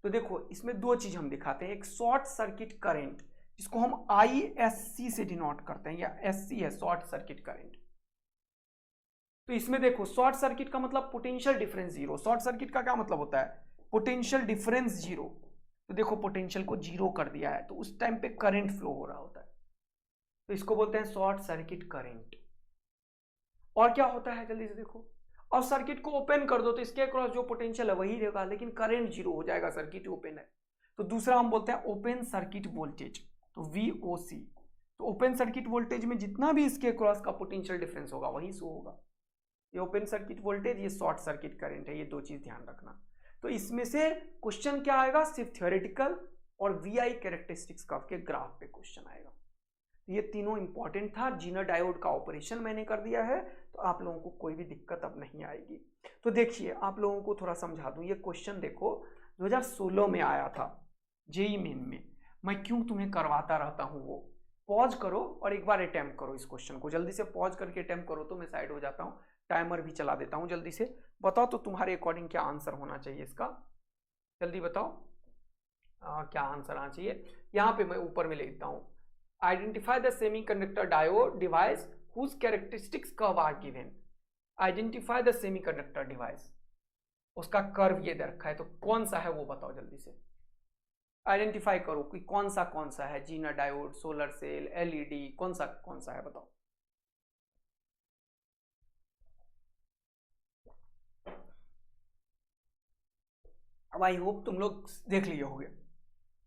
तो देखो इसमें दो चीज हम दिखाते हैं, एक शॉर्ट सर्किट करंट जिसको हम ISC से डिनोट करते हैं, या SC है शॉर्ट सर्किट करंट। तो इसमें देखो शॉर्ट सर्किट का मतलब potential difference zero. Short circuit का क्या मतलब होता है, पोटेंशियल डिफरेंस जीरो। तो देखो पोटेंशियल को जीरो कर दिया है तो उस टाइम पे करंट फ्लो हो रहा होता है, तो इसको बोलते हैं शॉर्ट सर्किट करंट। और क्या होता है, जल्दी से देखो, और सर्किट को ओपन कर दो तो इसके अक्रॉस जो पोटेंशियल है वही रहेगा, लेकिन करंट जीरो हो जाएगा, सर्किट ओपन है। तो दूसरा हम बोलते हैं ओपन सर्किट वोल्टेज, तो VOC। तो ओपन सर्किट वोल्टेज में जितना भी इसके अक्रॉस का पोटेंशियल डिफरेंस होगा वही शो होगा। ये ओपन सर्किट वोल्टेज, ये शॉर्ट सर्किट करंट है, ये दो चीज ध्यान रखना। तो इसमें से क्वेश्चन क्या आएगा, सिर्फ थ्योरेटिकल और VI कैरेक्टरिस्टिक्स कर्व के ग्राफ पे क्वेश्चन आएगा। ये तीनों इंपॉर्टेंट था। जीनर डायोड का ऑपरेशन मैंने कर दिया है, तो आप लोगों को कोई भी दिक्कत अब नहीं आएगी। तो देखिए आप लोगों को थोड़ा समझा दूं, ये क्वेश्चन देखो 2016 में आया था जेईई मेन में। मैं क्यों तुम्हें करवाता रहता हूं, वो पॉज करो और एक बार अटेम्प्ट करो इस क्वेश्चन को। जल्दी से पॉज करके अटेम्प्ट करो तो मैं साइड हो जाता हूँ, टाइमर भी चला देता हूँ। जल्दी से बताओ तो तुम्हारे अकॉर्डिंग क्या आंसर होना चाहिए इसका, जल्दी बताओ क्या आंसर आना चाहिए। यहाँ पे मैं ऊपर में लिखता हूँ, identify the semiconductor diode device whose characteristics curve are given. Identify the semiconductor device, उसका कर्व ये दे रखा है, तो कौन सा है वो बताओ, जल्दी से आइडेंटिफाई करो कि कौन सा है, Zener diode, solar cell, LED, कौन सा है बताओ। अब आई होप तुम लोग देख लिए होंगे,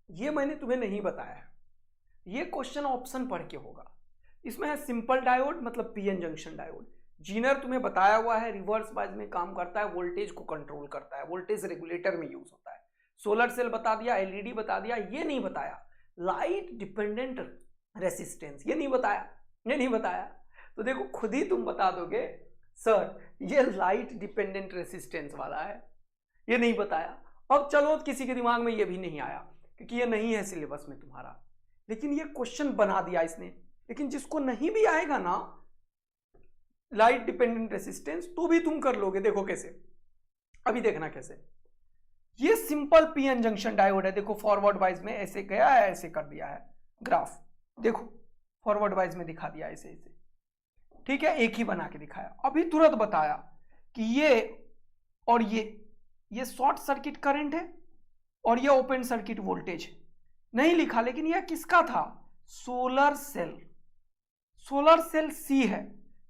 ये मैंने तुम्हें नहीं बताया है, ये क्वेश्चन ऑप्शन पढ़ के होगा। इसमें है सिंपल डायोड, मतलब PN जंक्शन डायोड। जीनर तुम्हें बताया हुआ है रिवर्स बायस में काम करता है, वोल्टेज को कंट्रोल करता है, वोल्टेज रेगुलेटर में यूज होता है। सोलर सेल बता दिया, LED बता दिया, ये नहीं बताया लाइट डिपेंडेंट रेसिस्टेंस, ये नहीं बताया। तो देखो खुद ही तुम बता दोगे सर ये लाइट डिपेंडेंट रेसिस्टेंस वाला है, ये नहीं बताया। अब चलो किसी के दिमाग में ये भी नहीं आया क्योंकि ये नहीं है सिलेबस में तुम्हारा, लेकिन ये क्वेश्चन बना दिया इसने। लेकिन जिसको नहीं भी आएगा ना लाइट डिपेंडेंट रेसिस्टेंस, तो भी तुम कर लोगे। देखो कैसे, अभी देखना कैसे। ये सिंपल PN जंक्शन डायोड है, देखो फॉरवर्ड वाइज में ऐसे गया है, ऐसे कर दिया है ग्राफ, देखो फॉरवर्ड वाइज में दिखा दिया ऐसे ऐसे, ठीक है, एक ही बना के दिखाया। अभी तुरंत बताया कि ये और ये शॉर्ट सर्किट करंट है और ये ओपन सर्किट वोल्टेज नहीं लिखा, लेकिन यह किसका था, solar cell. Solar cell C है,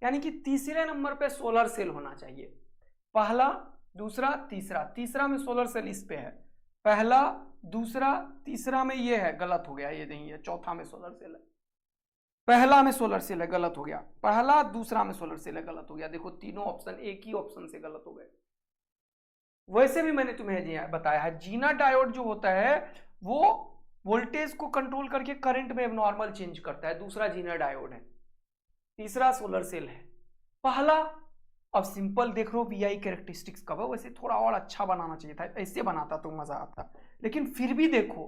यानी कि तीसरे नंबर पे सोलर सेल होना चाहिए। पहला, दूसरा, तीसरा में सोलर सेल इस पे है, पहला, दूसरा, तीसरा में ये है, गलत हो गया, ये नहीं है, चौथा में सोलर सेल है, पहला में सोलर सेल है, गलत हो गया, पहला, दूसरा में सोलर सेल है, गलत हो गया। देखो तीनों ऑप्शन एक ही ऑप्शन से गलत हो गए। वैसे भी मैंने तुम्हें बताया है जीनर डायोड जो होता है वो वोल्टेज को कंट्रोल करके करंट में एबनॉर्मल चेंज करता है, दूसरा जीनर डायोड है, तीसरा सोलर सेल है, पहला। अब सिंपल देख लो VI कैरेक्टरिस्टिक्स कब है, वैसे थोड़ा और अच्छा बनाना चाहिए था, ऐसे बनाता तो मजा आता, लेकिन फिर भी देखो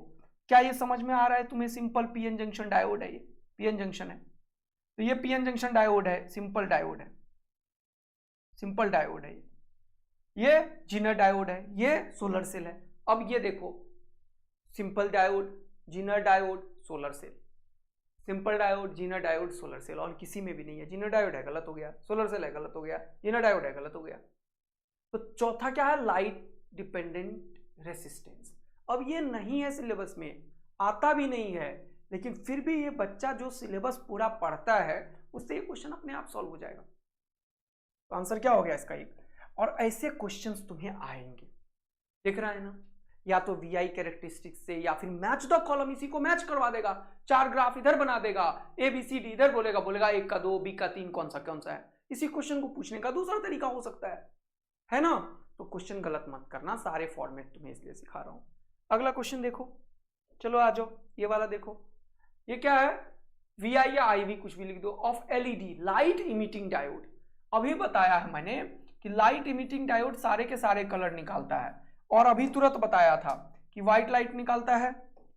क्या ये समझ में आ रहा है तुम्हें, सिंपल PN जंक्शन डायोड है, ये PN जंक्शन है, तो ये PN जंक्शन डायोड है, सिंपल डायोड है, सिंपल डायोड है, ये जीनर डायोड है, ये सोलर सेल है। अब ये देखो simple diode, Zener diode, solar cell, simple diode, Zener diode, solar cell, और किसी में भी नहीं है। जीनर डायोड है, गलत हो गया, सोलर सेल है, गलत हो गया, जीनर डायोड है, गलत हो गया। तो चौथा क्या है, लाइट डिपेंडेंट रेसिस्टेंस। अब ये नहीं है सिलेबस में, आता भी नहीं है, लेकिन फिर भी ये बच्चा जो सिलेबस पूरा पढ़ता है उससे ये क्वेश्चन अपने आप सॉल्व हो जाएगा। तो आंसर क्या हो गया इसका एक। और ऐसे क्वेश्चंस तुम्हें आएंगे, दिख रहा है ना, या तो VI कैरेक्टरिस्टिक्स से, या फिर मैच द कॉलम, इसी को मैच करवा देगा, चार ग्राफ इधर बना देगा, ABCD इधर बोलेगा, बोलेगा 1 का 2, B का 3, कौन सा है, इसी क्वेश्चन को पूछने का दूसरा तरीका हो सकता है ना। तो क्वेश्चन गलत मत करना, सारे फॉर्मेट तुम्हें इसलिए सिखा रहा हूं। अगला क्वेश्चन देखो, चलो आ जाओ, ये वाला देखो, ये क्या है, VI या IV कुछ भी लिख दो, of LED light emitting diode. अभी बताया है मैंने कि लाइट इमिटिंग डायोड सारे के सारे कलर निकालता है, और अभी तुरंत बताया था कि व्हाइट लाइट निकालता है,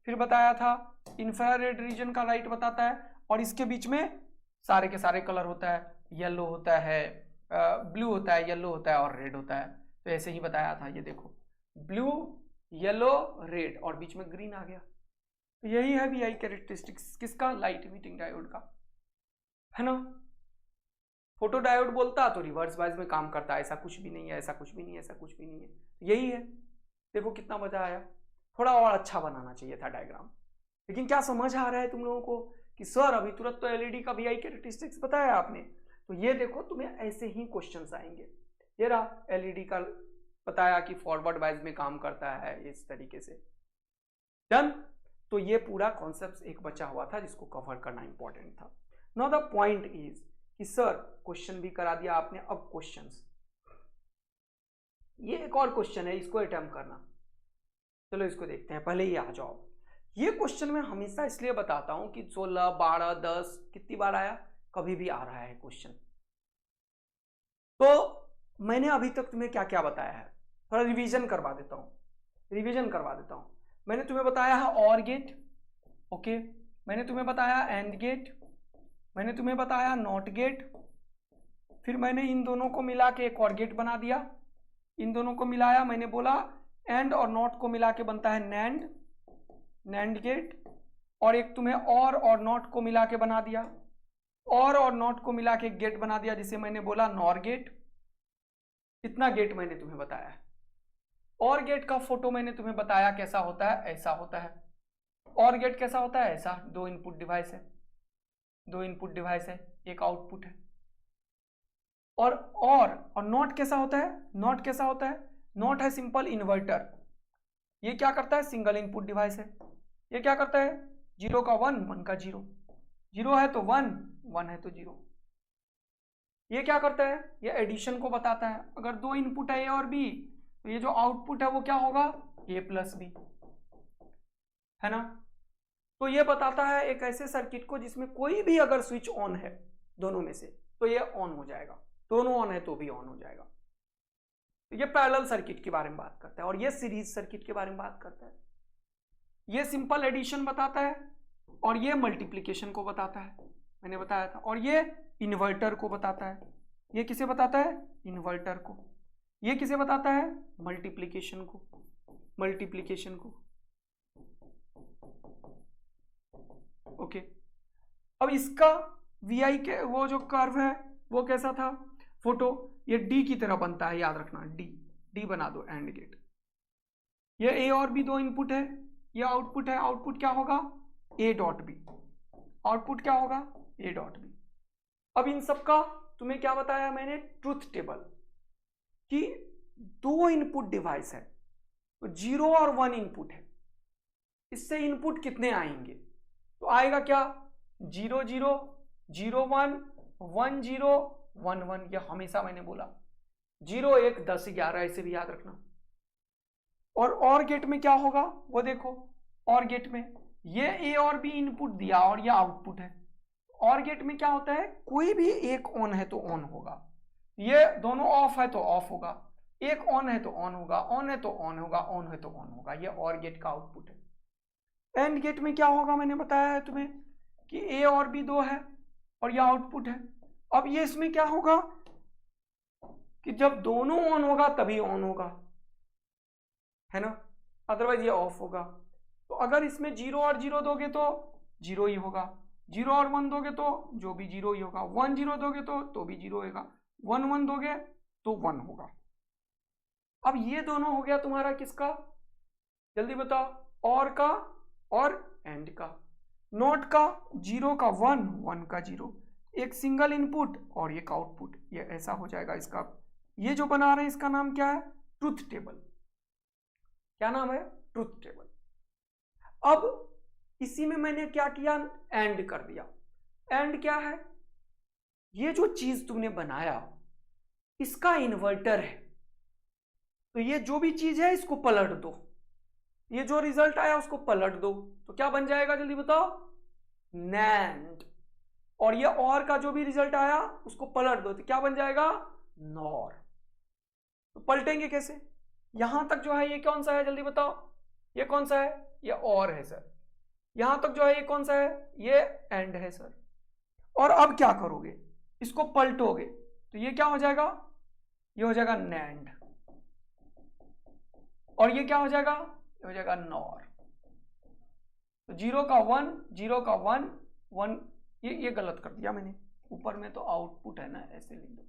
फिर बताया था इंफ्रारेड रीजन का लाइट बताता है, और इसके बीच में सारे के सारे कलर होता है, येलो होता है, ब्लू होता है, येलो होता है और रेड होता है। तो ऐसे ही बताया था, ये देखो ब्लू येलो रेड और बीच में ग्रीन आ गया। तो यही है VI कैरेक्टरिस्टिक्स किसका, लाइट इमिटिंग डायोड का, है ना। फोटो डायोड बोलता तो रिवर्स बायस में काम करता है, ऐसा कुछ भी नहीं है, ऐसा कुछ भी नहीं है, ऐसा कुछ भी नहीं है, यही है। देखो कितना मजा आया, थोड़ा और अच्छा बनाना चाहिए था डायग्राम, लेकिन क्या समझ आ रहा है तुम लोगों को कि सर अभी तुरंत तो LED का VI कैरेक्टरिस्टिक्स बताया आपने। तो ये देखो तुम्हें ऐसे ही क्वेश्चंस आएंगे, ये रहा LED का बताया कि फॉरवर्ड बायस में काम करता है इस तरीके से, डन। तो ये पूरा कॉन्सेप्ट एक बचा हुआ था जिसको कवर करना इंपॉर्टेंट था। नाउ द पॉइंट इज कि सर क्वेश्चन भी करा दिया आपने, अब क्वेश्चंस, ये एक और क्वेश्चन है, इसको अटेम्प्ट करना। चलो इसको देखते हैं, पहले ये आ जाओ। ये क्वेश्चन मैं हमेशा इसलिए बताता हूं कि 16, 12, 10 कितनी बार आया, कभी भी आ रहा है क्वेश्चन। तो मैंने अभी तक तुम्हें क्या क्या बताया है, थोड़ा रिवीजन करवा देता हूं, मैंने तुम्हें बताया है ऑर गेट, ओके, मैंने तुम्हें बताया एंड गेट, मैंने तुम्हें बताया नॉट गेट, फिर मैंने इन दोनों को मिला के एक और गेट बना दिया, इन दोनों को मिलाया, मैंने बोला एंड और नॉट को मिला के बनता है नैंड गेट, और एक तुम्हें और नॉट को मिला के बना दिया, और नॉट को मिला के गेट बना दिया जिसे मैंने बोला नॉर गेट। इतना गेट मैंने तुम्हें बताया है। और गेट का फोटो मैंने तुम्हें बताया कैसा होता है, ऐसा होता है। और गेट कैसा होता है, ऐसा, दो इनपुट डिवाइस है, एक आउटपुट है। और नॉट कैसा होता है, नॉट है सिंपल इन्वर्टर, ये क्या करता है, सिंगल इनपुट डिवाइस है, ये क्या करता है, 0 का 1, 1 का 0, 0 है तो 1, 1 है तो 0। ये क्या करता है, ये एडिशन को बताता है, अगर दो इनपुट है A और B तो ये जो आउटपुट है वो क्या होगा, A प्लस B, है ना। तो ये बताता है एक ऐसे सर्किट को जिसमें कोई भी अगर स्विच ऑन है दोनों में से तो ये ऑन हो जाएगा, दोनों ऑन है तो भी ऑन हो जाएगा। तो ये पैरेलल सर्किट के बारे में बात करता है, और ये सीरीज सर्किट के बारे में बात करता है। ये सिंपल एडिशन बताता है, और ये मल्टीप्लिकेशन को बताता है, मैंने बताया था, और ये इन्वर्टर को बताता है। ये किसे बताता है, इन्वर्टर को। ये किसे बताता है, मल्टीप्लिकेशन को। ओके, अब इसका VI के वो जो कर्व है वो कैसा था, फोटो, ये D की तरह बनता है, याद रखना, D बना दो एंड गेट। ये A और B दो इनपुट है, ये आउटपुट है, आउटपुट क्या होगा, A डॉट B, आउटपुट क्या होगा, A डॉट B। अब इन सब का तुम्हें क्या बताया मैंने, ट्रुथ टेबल, कि दो इनपुट डिवाइस है तो 0 और 1 इनपुट है, इससे इनपुट कितने आएंगे, तो आएगा क्या, 0 0 0 1 1 0 1 1। यह हमेशा मैंने बोला 0 1 10 11, ऐसे भी याद रखना। और गेट में क्या होगा वो देखो, और गेट में ये A और B इनपुट दिया और ये आउटपुट है। और गेट में क्या होता है, कोई भी एक ऑन है तो ऑन होगा, ये दोनों ऑफ है तो ऑफ होगा, एक ऑन है तो ऑन होगा, ऑन है तो ऑन होगा, ऑन है तो ऑन होगा। ये और गेट का आउटपुट है। एंड गेट में क्या होगा, मैंने बताया है तुम्हें कि A और B दो है और ये आउटपुट है। अब ये इसमें क्या होगा कि जब दोनों ऑन होगा तभी ऑन होगा, है ना, अदरवाइज ये ऑफ होगा। तो अगर इसमें 0 और 0 दोगे तो 0 ही होगा, 0 और 1 दोगे तो जो भी 0 ही होगा, 1 0 दोगे तो भी 0 होगा, 1 1 दोगे तो 1 होगा। अब ये दोनों हो गया तुम्हारा किसका, जल्दी बताओ, और का और एंड का। नॉट का 0 का 1 1 का 0, एक सिंगल इनपुट और एक आउटपुट, ये ऐसा हो जाएगा इसका। ये जो बना रहे हैं इसका नाम क्या है, ट्रुथ टेबल। क्या नाम है, ट्रुथ टेबल। अब इसी में मैंने क्या किया, एंड कर दिया। एंड क्या है, ये जो चीज तुमने बनाया इसका इन्वर्टर है, तो ये जो भी चीज है इसको पलट दो, ये जो रिजल्ट आया उसको पलट दो, तो क्या बन जाएगा जल्दी बताओ? नैंड। और ये और का जो भी रिजल्ट आया उसको पलट दो, तो क्या बन जाएगा? नॉर। तो पलटेंगे कैसे? यहां तक जो है ये कौन सा है जल्दी बताओ? ये कौन सा है? ये और है सर। यहां तक जो है ये कौन सा है? ये एंड है सर। और अब क्या करोगे? इसको पलटोगे तो ये क्या हो जाएगा? ये हो जाएगा नैंड। और ये क्या हो जाएगा? ये हो जाएगा नॉर। तो 0 का 1, 0 का 1, 1, ये गलत कर दिया मैंने, ऊपर में तो आउटपुट है ना, ऐसे लिख दो।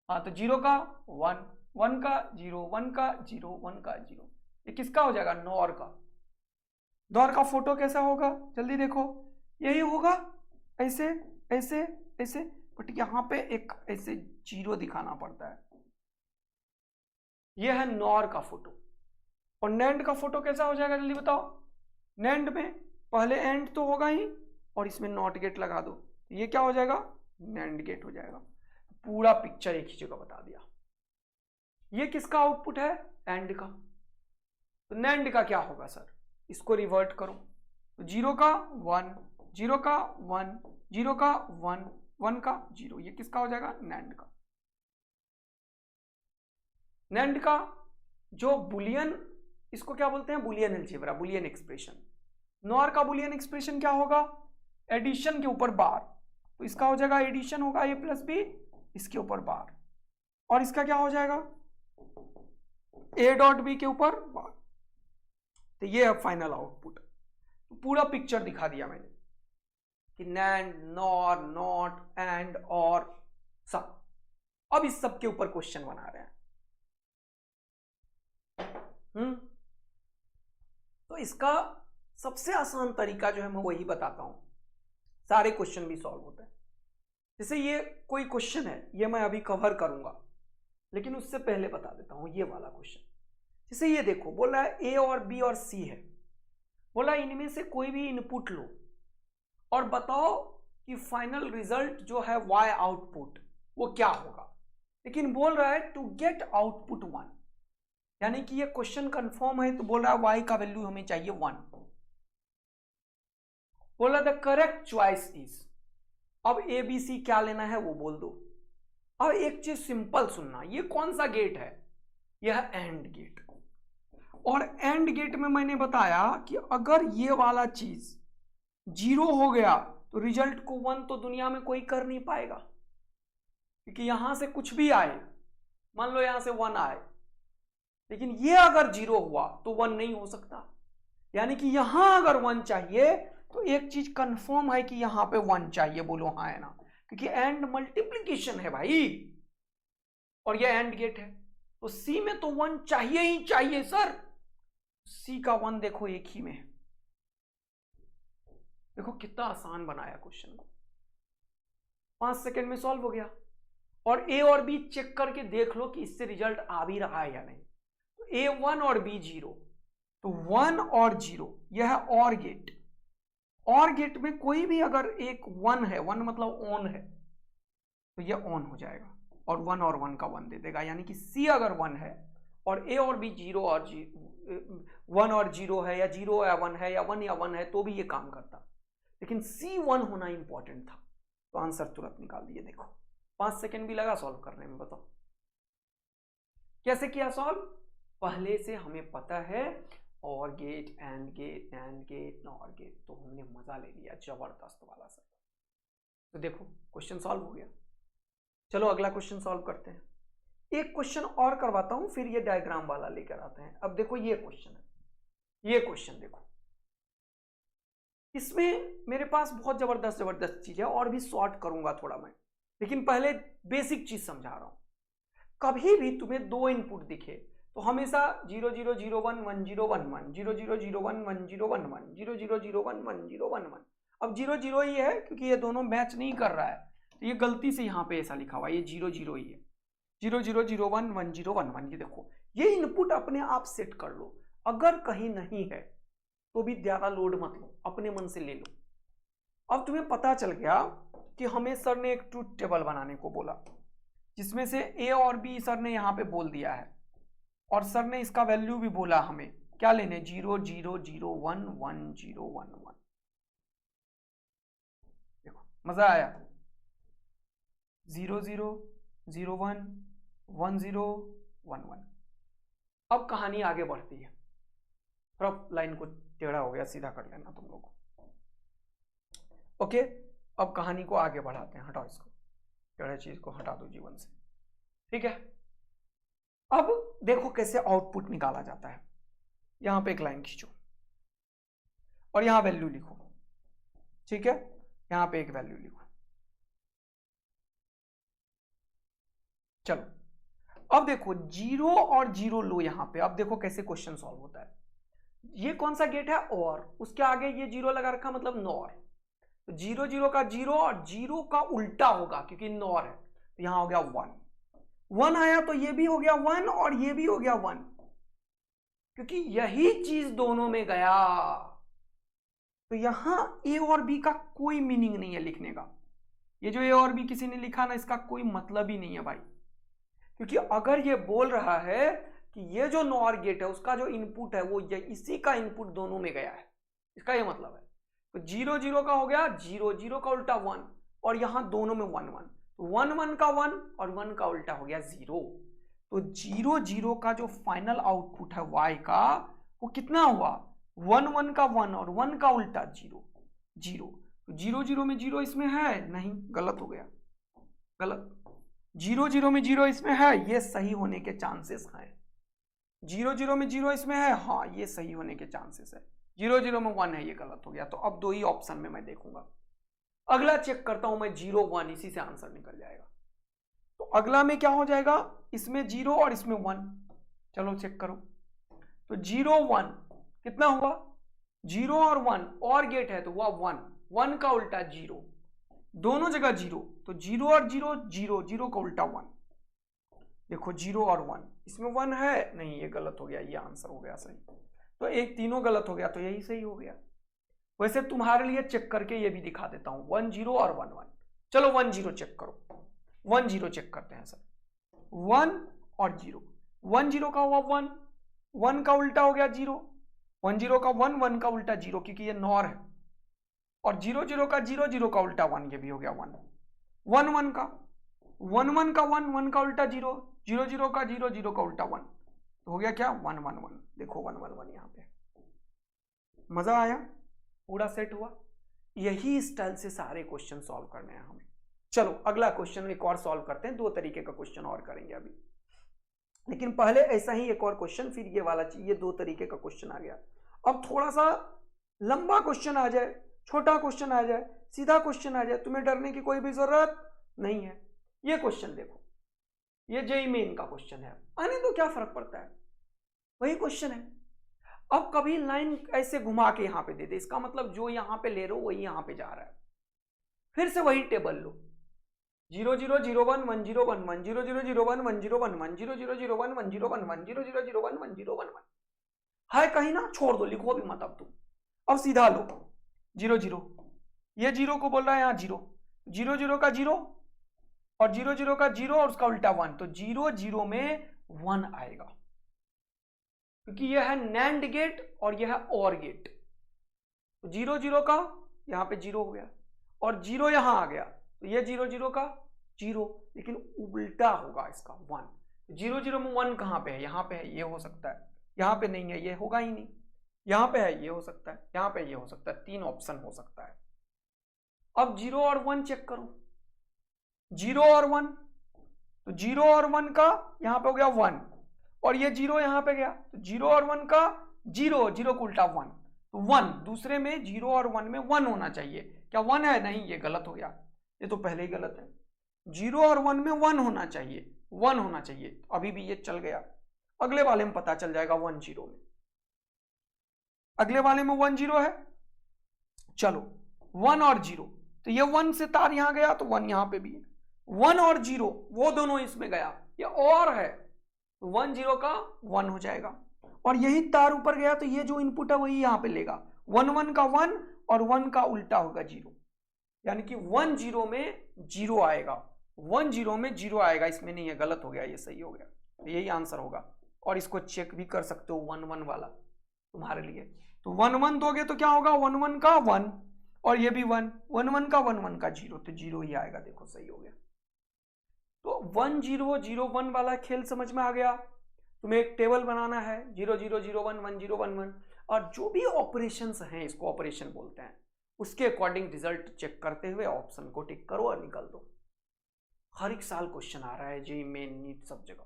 हाँ, तो 0 का 1, 1 का 0, 1 का 0, 1 का 0, ये किसका हो जाएगा? नॉर का। नॉर का फोटो कैसा होगा जल्दी देखो? यही होगा, ऐसे ऐसे ऐसे, बट यहां पे एक ऐसे 0 दिखाना पड़ता है। ये है नॉर का फोटो। और नैंड का फोटो कैसा हो जाएगा जल्दी बताओ? नैंड में पहले एंड तो होगा ही, और इसमें नॉट गेट लगा दो, ये क्या हो जाएगा? नैंड गेट हो जाएगा। पूरा पिक्चर एक ही जगह बता दिया। ये किसका आउटपुट है? एंड का। तो नैंड का क्या होगा सर? इसको रिवर्ट करो, तो 0 का 1, 0 का 1, 0 का 1, 1 का 0, ये किसका हो जाएगा? नैंड का। नैंड का जो बुलियन, इसको क्या बोलते हैं? Boolean algebra, Boolean expression. Nor का बुलियन एक्सप्रेशन क्या होगा? एडिशन के ऊपर बार, तो इसका हो जाएगा एडिशन होगा a प्लस बी, इसके ऊपर बार, और इसका क्या हो जाएगा? a डॉट बी के ऊपर बार। तो ये है फाइनल आउटपुट। तो पूरा पिक्चर दिखा दिया मैंने कि नैंड, नॉर, नॉट, एंड, और सब। अब इस सब के ऊपर क्वेश्चन बना रहे हैं। तो इसका सबसे आसान तरीका जो है मैं वही बताता हूं, सारे क्वेश्चन भी सॉल्व होते हैं। जैसे ये कोई क्वेश्चन है, ये मैं अभी कवर करूंगा, लेकिन उससे पहले बता देता हूं ये वाला क्वेश्चन। जैसे ये देखो, बोला है ए और बी और सी है, बोला इनमें से कोई भी इनपुट लो और बताओ कि फाइनल रिजल्ट जो है y आउटपुट वो क्या होगा। लेकिन बोल रहा है टू गेट आउटपुट 1, यानी कि ये क्वेश्चन कंफर्म है, तो बोल रहा है y का वैल्यू हमें चाहिए 1। बोला द करेक्ट चॉइस इज, अब ए बी सी क्या लेना है वो बोल दो। अब एक चीज सिंपल सुनना, ये कौन सा गेट है? यह एंड गेट। और एंड गेट में मैंने बताया कि अगर ये वाला चीज 0 हो गया तो रिजल्ट को 1 तो दुनिया में कोई कर नहीं पाएगा, क्योंकि यहां से कुछ भी आए, मान लो यहां से 1 आए, लेकिन ये अगर 0 हुआ तो 1 नहीं हो सकता। यानी कि यहां अगर 1 चाहिए तो एक चीज कंफर्म है कि यहां पे 1 चाहिए, बोलो हाँ है ना, क्योंकि एंड मल्टीप्लिकेशन है भाई, और ये एंड गेट है, तो सी में तो 1 चाहिए ही चाहिए सर। सी का 1 देखो एक ही में है। देखो कितना आसान बनाया क्वेश्चन को, 5 सेकंड में सॉल्व हो गया। और ए और बी चेक करके देख लो कि इससे रिजल्ट आ भी रहा है या नहीं। तो ए 1 और बी 0, तो 1 और 0 यह है और गेट। और गेट में कोई भी अगर एक 1 है, 1 मतलब ऑन है, तो यह ऑन हो जाएगा और 1 और 1 का 1 दे देगा। यानी कि सी अगर 1 है और ए और बी 0 और 1 और 0 है, या 0 या 1 है, या 1 या 1 है, तो भी ये काम करता। लेकिन सी 1 होना इंपॉर्टेंट था, तो आंसर तुरंत निकाल दिए। देखो 5 सेकंड भी लगा सॉल्व करने में। बताओ कैसे किया सॉल्व? पहले से हमें पता है OR gate, AND gate, AND gate, NOR gate, तो हमने मजा ले लिया जबरदस्त वाला सर। तो देखो क्वेश्चन सॉल्व हो गया। चलो अगला क्वेश्चन सॉल्व करते हैं। एक क्वेश्चन और करवाता हूं, फिर ये डायग्राम वाला लेकर आते हैं। अब देखो ये क्वेश्चन है, ये क्वेश्चन देखो, इसमें मेरे पास बहुत जबरदस्त चीज है, और भी शॉर्ट करूंगा थोड़ा मैं, लेकिन पहले बेसिक चीज समझा रहा हूं। कभी भी तुम्हें 2 इनपुट दिखे तो हमेशा 0 0 0 1 1 0 1 1, 0 0 0 1 1 0 1 1, 0 0 0 1 1 0 1 1। अब 0 0 ही है क्योंकि ये दोनों मैच नहीं कर रहा है, तो ये गलती से यहाँ पे ऐसा लिखा हुआ है, ये 0 0 ही है। 0 0 0 1 1 0 1 1, ये देखो ये इनपुट अपने आप सेट कर लो। अगर कहीं नहीं है तो भी ज्यादा लोड मत लो, अपने मन से ले लो। अब तुम्हें पता चल गया कि हमें सर ने एक ट्रूथ टेबल बनाने को बोला, जिसमें से ए और बी सर ने यहाँ पे बोल दिया है, और सर ने इसका वैल्यू भी बोला हमें क्या लेने, 0 0 0 1 1 0 1 1। देखो मजा आया, 0 0 0 1 1 0 1 1। अब कहानी आगे बढ़ती है, थोड़ा लाइन को टेढ़ा हो गया, सीधा कर लेना तुम लोग। ओके, अब कहानी को आगे बढ़ाते हैं, हटाओ इसको, टेढ़े चीज को हटा दो जीवन से, ठीक है। अब देखो कैसे आउटपुट निकाला जाता है। यहां पे एक लाइन खींचो और यहां वैल्यू लिखो, ठीक है, यहां पे एक वैल्यू लिखो। चलो अब देखो 0 और 0 लो यहां पे। अब देखो कैसे क्वेश्चन सॉल्व होता है। ये कौन सा गेट है, और उसके आगे ये 0 लगा रखा, मतलब नॉर। तो 0 0 का 0 और 0 का उल्टा होगा क्योंकि नॉर है, तो यहां हो गया 1 1 आया, तो ये भी हो गया 1 और ये भी हो गया 1, क्योंकि यही चीज दोनों में गया। तो यहां ए और बी का कोई मीनिंग नहीं है लिखने का। ये जो ए और बी किसी ने लिखा ना, इसका कोई मतलब ही नहीं है भाई, क्योंकि अगर ये बोल रहा है कि ये जो नॉर गेट है उसका जो इनपुट है वो ये इसी का इनपुट दोनों में गया है, इसका ये मतलब है। तो 0 0 का हो गया 0 0 का उल्टा 1, और यहां दोनों में 1 1, तो 1 1 का 1 और 1 का उल्टा हो गया 0। तो 0 0 का जो फाइनल आउटपुट है y का वो कितना हुआ, 1 1 का 1 और 1 का उल्टा 0 0। तो 0 0 में 0 इसमें है नहीं, गलत हो गया, गलत। 0 0 में 0 इसमें है, ये सही होने के चांसेस हैं। 0 0 में 0 इसमें है, हाँ ये सही होने के चांसेस है। 0 0 में 1 है, ये गलत हो गया। तो अब दो ही ऑप्शन में मैं देखूंगा। अगला चेक करता हूं मैं 0 1, इसी से आंसर निकल जाएगा। तो अगला में क्या हो जाएगा, इसमें 0 और इसमें 1। चलो चेक करो, तो 0 1 कितना हुआ, 0 और 1 और गेट है तो हुआ 1 1 का उल्टा 0, दोनों जगह 0, तो 0 और 0 0 0 का उल्टा 1। देखो 0 और 1, इसमें 1 है नहीं, ये गलत हो गया, ये आंसर हो गया सही। तो एक तीनों गलत हो गया, तो यही सही हो गया। वैसे तुम्हारे लिए चेक करके ये भी दिखा देता हूं, 1 0 और 1 1। चलो 1 0 चेक करो, 1 0 चेक करते हैं सर। 1 और 0, 1 0 का हुआ 1, 1 का उल्टा हो गया 0, 1 0 का 1 1 का उल्टा 0, क्योंकि ये नॉर है। और 0 0 का 0 0 का उल्टा 1, ये भी हो गया 1 1 1 का 1 1 का 1 1 का उल्टा 0 0 0 का 0 0 का उल्टा 1, तो हो गया क्या 1 1 1। देखो 1 1 1 यहाँ पे। मजा आया, पूरा सेट हुआ। यही स्टाइल से सारे क्वेश्चन सॉल्व करने हैं हमें। चलो अगला क्वेश्चन एक और सॉल्व करते हैं, दो तरीके का क्वेश्चन और करेंगे अभी, लेकिन पहले ऐसा ही एक और क्वेश्चन, फिर ये वाला चीज, ये दो तरीके का क्वेश्चन आ गया। अब थोड़ा सा लंबा क्वेश्चन आ जाए, छोटा क्वेश्चन आ जाए, सीधा क्वेश्चन आ जाए, तुम्हें डरने की कोई भी जरूरत नहीं है। ये क्वेश्चन देखो, ये जेईई मेन का क्वेश्चन है, आने दो, क्या फर्क पड़ता है, वही क्वेश्चन है। अब कभी लाइन ऐसे घुमा के यहां पे दे दे, इसका मतलब जो यहां पे ले रहे हो वही यहां पे जा रहा है। फिर से वही टेबल लो, 0 0 0 1 1 0 1 1 0 0 0 1 1 0 1 1 0 0 0 1 1 0 1 1 0 0 0 1 1 0 1 1 है कहीं ना, छोड़ दो, लिखो भी मत अब तुम। अब सीधा लो 0 0, ये 0 को बोल रहा है यहाँ 0 0 0 का 0 और 0 0 का 0 और उसका उल्टा 1, तो 0 0 में 1 आएगा, क्योंकि यह है नैंड गेट और यह है और गेट। तो 0 0 का यहाँ पे 0 हो गया और 0 यहां आ गया, तो ये 0 0 का 0, लेकिन उल्टा होगा इसका 1। 0 0 में 1 कहां पे है, यहां पे है, ये हो सकता है, यहां पे नहीं है, ये होगा ही नहीं, यहां पे है, ये हो सकता है, यहां पे ये हो सकता है, 3 ऑप्शन हो सकता है। अब 0 और 1 चेक करो, 0 और 1, तो 0 और 1 का यहां पे हो गया 1 और ये 0 यहां पे गया, तो 0 और 1 का 0 0 को उल्टा 1, तो 1, दूसरे में 0 और 1 में 1 होना चाहिए, क्या 1 है, नहीं, ये गलत हो गया, ये तो पहले ही गलत है। 0 और 1 में 1 होना चाहिए, 1 होना चाहिए, अभी भी ये चल गया। अगले वाले में पता चल जाएगा 1 0 में, अगले वाले में 1 0 है। चलो 1 और 0, तो ये 1 से तार यहां गया तो 1 यहां पे भी है, 1 और 0 वो दोनों इसमें गया, ये और है, 1 0 का 1 हो जाएगा, और यही तार ऊपर गया तो ये जो इनपुट है वही यहां पे लेगा, 1 1 का 1 और 1 का उल्टा होगा 0, यानी कि 1 0 में 0 आएगा, 1 0 में 0 आएगा, इसमें नहीं है, गलत हो गया, ये सही हो गया, तो यही आंसर होगा। और इसको चेक भी कर सकते हो 1 1 वाला तुम्हारे लिए। तो 1 1 दोगे तो क्या होगा, 1 1 का 1 और ये भी 1, 1 1 का 1 1 का 0, तो 0 ही आएगा, देखो सही हो गया। तो 1 0 0 1 वाला खेल समझ में आ गया। तुम्हें एक टेबल बनाना है 0 0 0 1 1 0 1 1, और जो भी ऑपरेशंस हैं, इसको ऑपरेशन बोलते हैं, उसके अकॉर्डिंग रिजल्ट चेक करते हुए ऑप्शन को टिक करो और निकल दो। हर एक साल क्वेश्चन आ रहा है जी, मेन नीट सब जगह।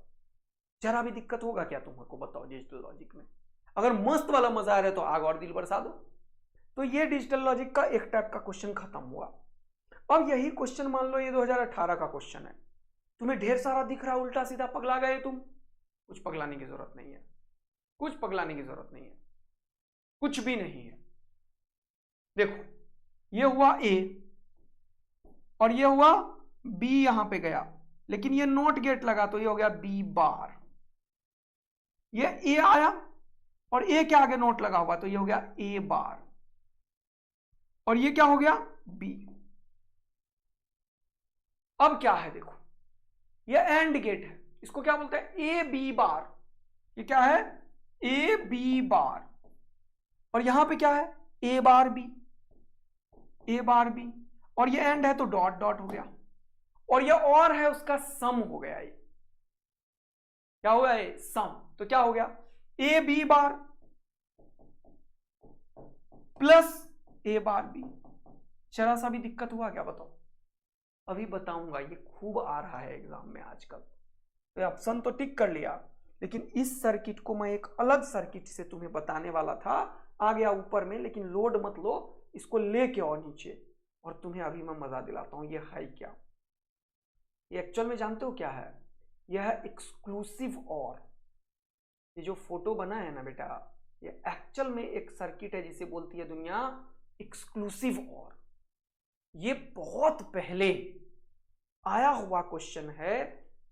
जरा भी दिक्कत होगा क्या तुमको, बताओ डिजिटल लॉजिक में? अगर मस्त वाला मजा आ रहा है तो आग और दिल बरसा दो। तो ये डिजिटल लॉजिक का एक टाइप का क्वेश्चन खत्म हुआ। अब यही क्वेश्चन मान लो ये 2018 का क्वेश्चन है, तुम्हें ढेर सारा दिख रहा है उल्टा सीधा, पगला गए तुम। कुछ पगलाने की जरूरत नहीं है, कुछ पगलाने की जरूरत नहीं है, कुछ भी नहीं है। देखो ये हुआ ए और ये हुआ बी, यहां पे गया, लेकिन ये नोट गेट लगा तो ये हो गया बी बार। ये ए आया और ए के आगे नोट लगा हुआ तो ये हो गया ए बार, और ये क्या हो गया, बी। अब क्या है, देखो ये एंड गेट है, इसको क्या बोलते हैं, ए बी बार। ये क्या है, ए बी बार, और यहां पे क्या है, ए बार बी, ए बार बी, और ये एंड है तो डॉट डॉट हो गया, और ये और है उसका सम हो गया। ये क्या हुआ, ये सम, तो क्या हो गया, A B bar plus A bar B. जरा सा भी दिक्कत हुआ क्या, बताओ? अभी बताऊंगा, ये खूब आ रहा है एग्जाम में आजकल। तो ऑप्शन तो टिक कर लिया, लेकिन इस सर्किट को मैं एक अलग सर्किट से तुम्हें बताने वाला था, आ गया ऊपर में, लेकिन लोड मत लो, इसको लेके आओ नीचे, और तुम्हें अभी मैं मजा दिलाता हूं। ये है क्या, ये एक्चुअल में जानते हो क्या है? यह है एक्सक्लूसिव और। ये जो फोटो बना है ना बेटा, ये एक्चुअल में एक सर्किट है जिसे बोलती है दुनिया एक्सक्लूसिव और। ये बहुत पहले आया हुआ क्वेश्चन है,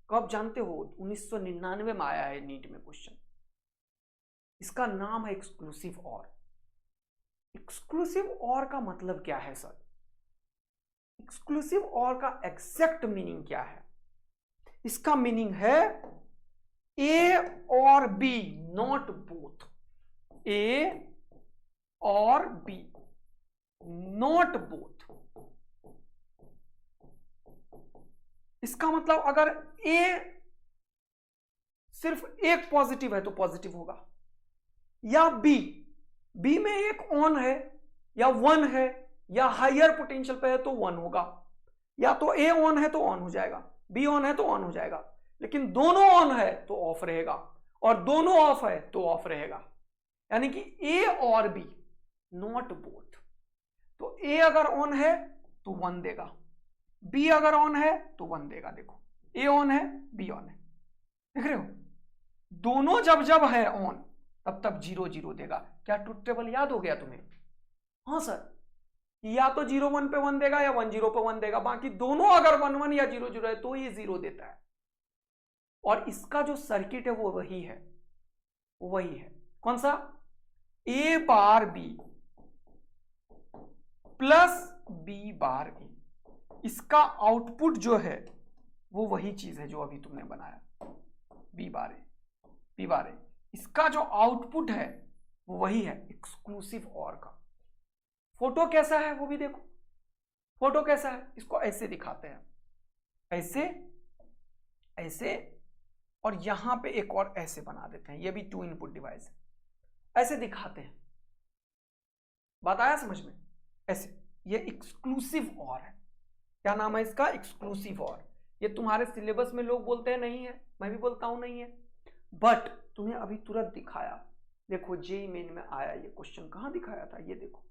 कब जानते हो, 1999 में आया है नीट में क्वेश्चन। इसका नाम है एक्सक्लूसिव और। एक्सक्लूसिव और का मतलब क्या है सर? एक्सक्लूसिव और का एग्जैक्ट मीनिंग क्या है? इसका मीनिंग है ए और बी, नॉट बोथ। ए और बी, नॉट बोथ। इसका मतलब अगर ए सिर्फ एक पॉजिटिव है तो पॉजिटिव होगा, या बी में एक ऑन है या 1 है या हायर पोटेंशियल पे है तो 1 होगा, या तो ए ऑन है तो ऑन हो जाएगा, बी ऑन है तो ऑन हो जाएगा, लेकिन दोनों ऑन है तो ऑफ रहेगा, और दोनों ऑफ है तो ऑफ रहेगा। यानी कि ए और बी, नॉट बोथ। तो ए अगर ऑन है तो 1 देगा, बी अगर ऑन है तो 1 देगा। देखो ए ऑन है, बी ऑन है, देख रहे हो? दोनों जब जब है ऑन तब तब 0 0 देगा। क्या ट्रुथ टेबल याद हो गया तुम्हें? हाँ सर, या तो 0 1 पे 1 देगा या 1 0 पे 1 देगा, बाकी दोनों अगर 1 1 या 0 0 है तो ये 0 देता है। और इसका जो सर्किट है वो वही है, वही है। कौन सा? ए bar B plus B bar ए। इसका आउटपुट जो है वो वही चीज है जो अभी तुमने बनाया, बी बार ए, बी बार ए। इसका जो आउटपुट है वो वही है एक्सक्लूसिव और का। फोटो कैसा है वो भी देखो, फोटो कैसा है, इसको ऐसे दिखाते हैं, ऐसे ऐसे, और यहां पे एक और ऐसे बना देते हैं, ये भी 2 इनपुट डिवाइस है, ऐसे दिखाते हैं। बात आया समझ में? ऐसे, ये एक्सक्लूसिव और है। क्या नाम है इसका? एक्सक्लूसिव और। ये तुम्हारे सिलेबस में लोग बोलते हैं नहीं है, मैं भी बोलता हूं नहीं है, बट तुम्हें अभी तुरंत दिखाया। देखो जेईई मेन में आया ये क्वेश्चन, कहां दिखाया था, ये देखो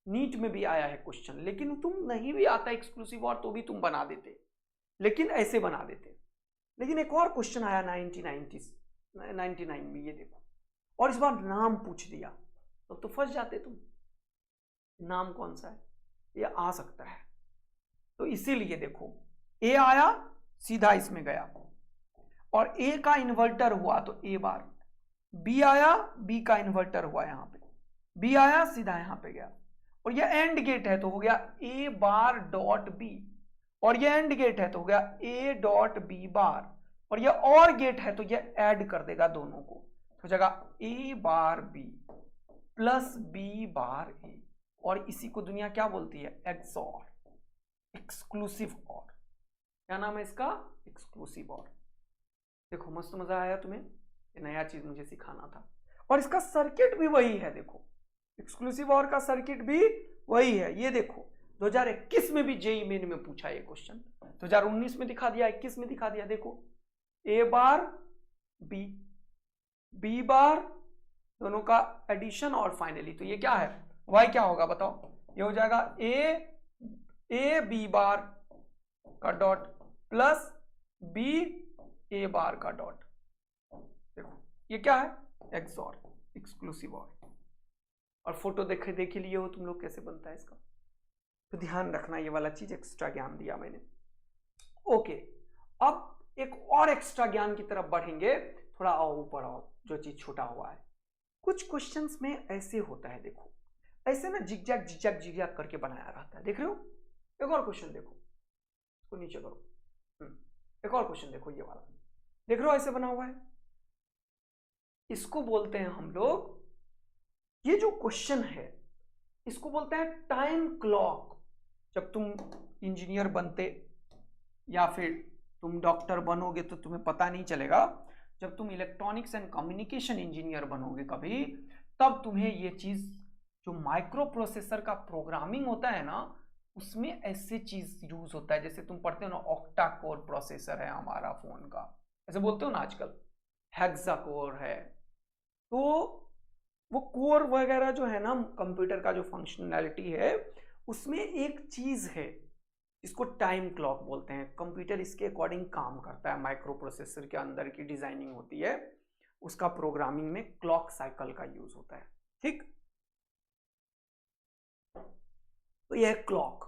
नीट में भी आया है क्वेश्चन, लेकिन तुम नहीं भी आता एक्सक्लूसिव और तो भी तुम बना देते, लेकिन ऐसे बना देते। लेकिन एक और क्वेश्चन आया 1999 में, ये देखो, और इस बार नाम पूछ दिया, तो फंस जाते तुम। नाम कौन सा है, ये आ सकता है, तो इसीलिए देखो ए आया सीधा इसमें गया, और ए का इन्वर्टर हुआ तो ए बार, बी आया बी का इन्वर्टर हुआ यहां पे, बी आया सीधा यहां पे गया, और ये एंड गेट है तो हो गया ए बार डॉट बी, और ये एंड गेट है तो हो गया ए डॉट बी बार, और ये और गेट है तो ये ऐड कर देगा दोनों को, तो जगह ए bar B plus B bar ए, और इसी को दुनिया क्या बोलती है? एक्सॉर, एक्सक्लूसिव और। क्या नाम है इसका? एक्सक्लूसिव और। देखो मस्त मजा आया तुम्हें, ये नया चीज मुझे सिखाना था। और इसका सर्किट भी वही है, देखो एक्सक्लूसिव और का सर्किट भी वही है। ये देखो 2021 में भी जेईई मेन में पूछा ये क्वेश्चन, 2019 में दिखा दिया, 21 में दिखा दिया। देखो ए बार बी, बी बार, दोनों का एडिशन, और फाइनली तो ये क्या है? वाई क्या होगा बताओ? ये हो जाएगा ए बी बार का डॉट प्लस बी ए बार का डॉट। देखो ये क्या है? एक्सॉर, एक्सक्लूसिव और फोटो देख लिए हो तुम लोग कैसे बनता है इसका, तो ध्यान रखना, ये वाला चीज एक्स्ट्रा ज्ञान दिया मैंने। ओके, अब एक और एक्स्ट्रा ज्ञान की तरफ बढ़ेंगे, थोड़ा और ऊपर और जो चीज छोटा हुआ है। कुछ क्वेश्चंस में ऐसे होता है, देखो ऐसे ना जिगजैग जिगजैग जिगजैग करके बनाया रहता है, देख रहे हो? एक और क्वेश्चन देखो, इसको नीचे करो, एक और क्वेश्चन देखो, ये वाला देख रहे हो ऐसे बना हुआ है, इसको बोलते हैं हम लोग, ये जो क्वेश्चन है इसको बोलते हैं टाइम क्लॉक। जब तुम इंजीनियर बनते या फिर तुम डॉक्टर बनोगे तो तुम्हें पता नहीं चलेगा, जब तुम इलेक्ट्रॉनिक्स एंड कम्युनिकेशन इंजीनियर बनोगे कभी, तब तुम्हें ये चीज, जो माइक्रो प्रोसेसर का प्रोग्रामिंग होता है ना, उसमें ऐसे चीज यूज होता है। जैसे तुम पढ़ते हो ना, ऑक्टा कोर प्रोसेसर है हमारा फोन का, ऐसे बोलते हो ना आजकल, हेक्सा कोर है, तो वो कोर वगैरह जो है ना कंप्यूटर का जो फंक्शनैलिटी है, उसमें एक चीज है इसको टाइम क्लॉक बोलते हैं। कंप्यूटर इसके अकॉर्डिंग काम करता है, माइक्रो प्रोसेसर के अंदर की डिजाइनिंग होती है, उसका प्रोग्रामिंग में क्लॉक साइकिल का यूज होता है, ठीक। तो यह क्लॉक,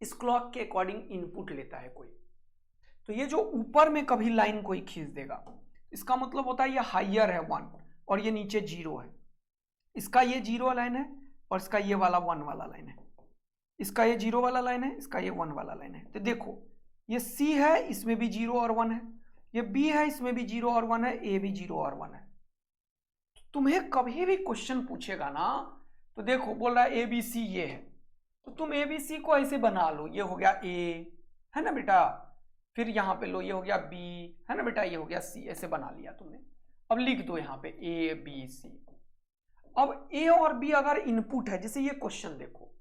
इस क्लॉक के अकॉर्डिंग इनपुट लेता है कोई, तो ये जो ऊपर में कभी लाइन कोई खींच देगा, इसका मतलब होता है ये हाइयर है 1 और ये नीचे 0 है, इसका ये 0 लाइन है और इसका ये वाला 1 वाला लाइन है, इसका ये 0 वाला लाइन है, इसका ये 1 वाला लाइन है। तो देखो ये C है, इसमें भी 0 और 1 है, ये B है, इसमें भी 0 और 1 है, A भी 0 और 1 है। तुम्हें कभी भी क्वेश्चन पूछेगा ना, तो देखो बोल रहा है ABC ये है, तो तुम ABC को ऐसे बना लो, ये हो गया A है ना बेटा, फिर यहाँ पे लो ये हो गया B है ना बेटा, ये हो गया C, ऐसे बना लिया तुमने। अब लिख दो यहाँ पे ABC। अब A और B अगर इनपुट है, जैसे ये क्वेश्चन देखो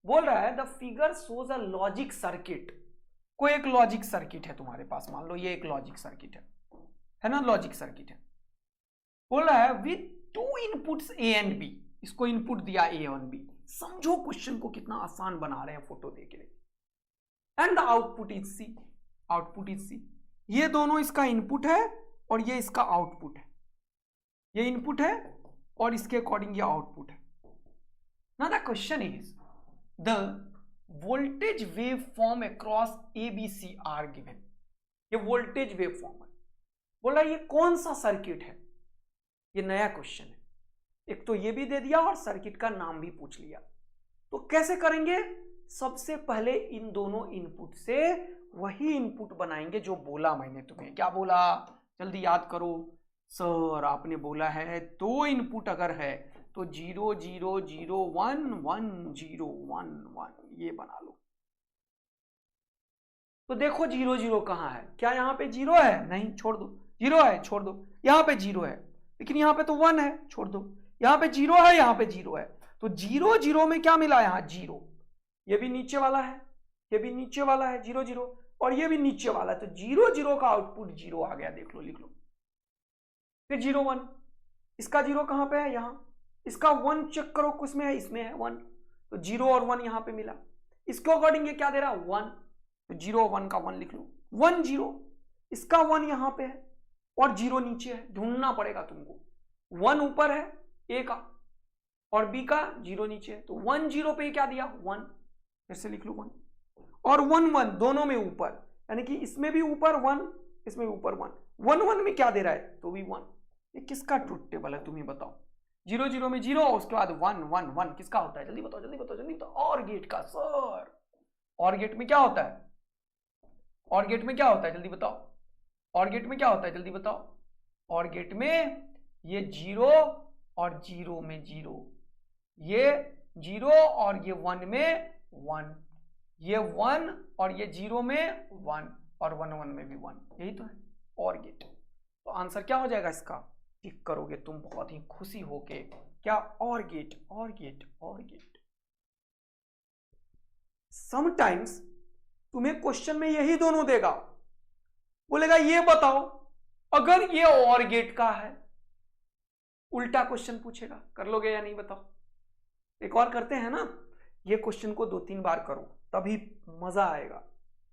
बोल रहा है the figure shows a logic circuit, कोई एक लॉजिक सर्किट है तुम्हारे पास, मान लो ये एक लॉजिक सर्किट है ना, लॉजिक सर्किट है, बोल रहा है with 2 inputs A and B, इसको इनपुट दिया A और B। समझो क्वेश्चन को कितना आसान बना रहे हैं फोटो दे के, and the output is C, output is C। ये दोनों इसका इनपुट है और ये इसका आउटपुट है, ये इनपुट है और इसके अकॉर्डिंग ये आउटपुट है। Now the question is the voltage wave form across ABC are given, ये वोल्टेज वेव फॉर्म है, बोला ये कौन सा सर्किट है, ये नया क्वेश्चन है। एक तो ये भी दे दिया और सर्किट का नाम भी पूछ लिया, तो कैसे करेंगे? सबसे पहले इन दोनों इनपुट से वही इनपुट बनाएंगे जो बोला मैंने तुम्हें। क्या बोला? जल्दी याद करो सर, आपने बोला है 2 इनपुट अगर है तो 0 0 0 1 1 0 1 1, ये बना लो। तो देखो 0 0 कहाँ है? क्या यहाँ पे 0 है? नहीं, छोड़ दो। 0 है, छोड़ दो। यहाँ पे 0 है, लेकिन यहाँ पे तो 1 है, छोड़ दो। यहाँ पे 0 है, यहाँ पे 0 है, तो 0 0 में क्या मिला? यहाँ 0। ये भी नीचे वाला है, ये भी नीचे वाला है 0 0, और ये भी नीचे वाला है, तो 0 0 का आउटपुट 0 आ गया, देख लो, लिख लो। फिर 0 1, इसका 0 कहाँ पे है? यहाँ। इसका 1 चेक करो, किसमें है? इसमें है 1, तो 0 और 1 यहाँ पे मिला। इसके अकॉर्डिंग ये क्या दे रहा है? 1, तो 0 1 का 1 लिख लो। 1 0, इसका 1 यहाँ पे है और 0 नीचे है, ढूंढना पड़ेगा तुमको। 1 ऊपर है A का और B का 0 नीचे है, तो 1 0 पे क्या दिया? 1, फिर से लिख लो 1, और 1 1 दोनों में ऊपर, यानी कि इसमें भी ऊपर 1, इसमें भी ऊपर 1, 1 1 में क्या दे रहा है? तो भी 1। ये किसका ट्रुथ टेबल है तुम ही बताओ? 0 0 में 0, उसके बाद 1 1 1 किसका होता है? जल्दी बताओ जल्दी बताओ जल्दी बताओ। और गेट का सर, और गेट में क्या होता है? और गेट में क्या होता है जल्दी बताओ? और गेट में क्या होता है जल्दी बताओ? और गेट में ये 0 और 0 में 0, ये 0 और ये 1 में 1, ये 1 और ये 0 में 1 और 1 1 में भी 1, यही तो है और गेट। तो आंसर क्या हो जाएगा इसका? टिक करोगे तुम बहुत ही खुशी होके। क्या? और गेट और गेट और गेट। समटाइम्स तुम्हें क्वेश्चन में यही दोनों देगा, बोलेगा ये बताओ अगर ये और गेट का है, उल्टा क्वेश्चन पूछेगा। कर लोगे या नहीं बताओ? एक और करते हैं ना, ये क्वेश्चन को 2-3 बार करो तभी मजा आएगा।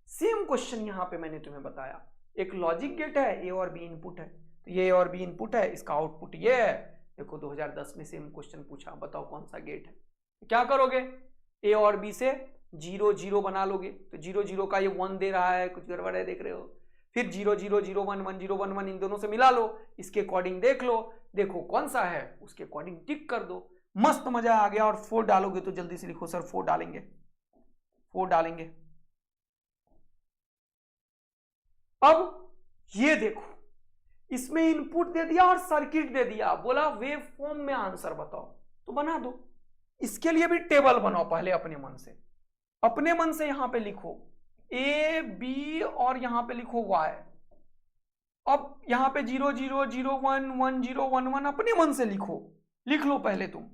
सेम क्वेश्चन यहां पे मैंने तुम्हें बताया, एक लॉजिक गेट है, ए और बी इनपुट है, तो ये और बी इनपुट है, इसका आउटपुट ये है। देखो 2010 में सेम क्वेश्चन पूछा, बताओ कौन सा गेट है। तो क्या करोगे? ए और बी से 0 0 बना लोगे, तो 0 0 का ये 1 दे रहा है, कुछ गड़बड़ है देख रहे हो। फिर 0 0 0 1 1 0 1 1 इन दोनों से मिला लो, इसके अकॉर्डिंग देख लो, देखो कौन सा है, उसके अकॉर्डिंग टिक कर दो। मस्त मजा आ गया। और 4 डालोगे तो जल्दी से लिखो सर 4 डालेंगे, 4 डालेंगे। अब ये देखो, इसमें इनपुट दे दिया और सर्किट दे दिया, बोला वेव फॉर्म में आंसर बताओ, तो बना दो। इसके लिए भी टेबल बनाओ पहले अपने मन से, अपने मन से यहां पे लिखो ए बी और यहां पे लिखो वाई। अब यहां पे 0 0 0 1 1 0 1 1 अपने मन से लिखो, लिख लो पहले तुम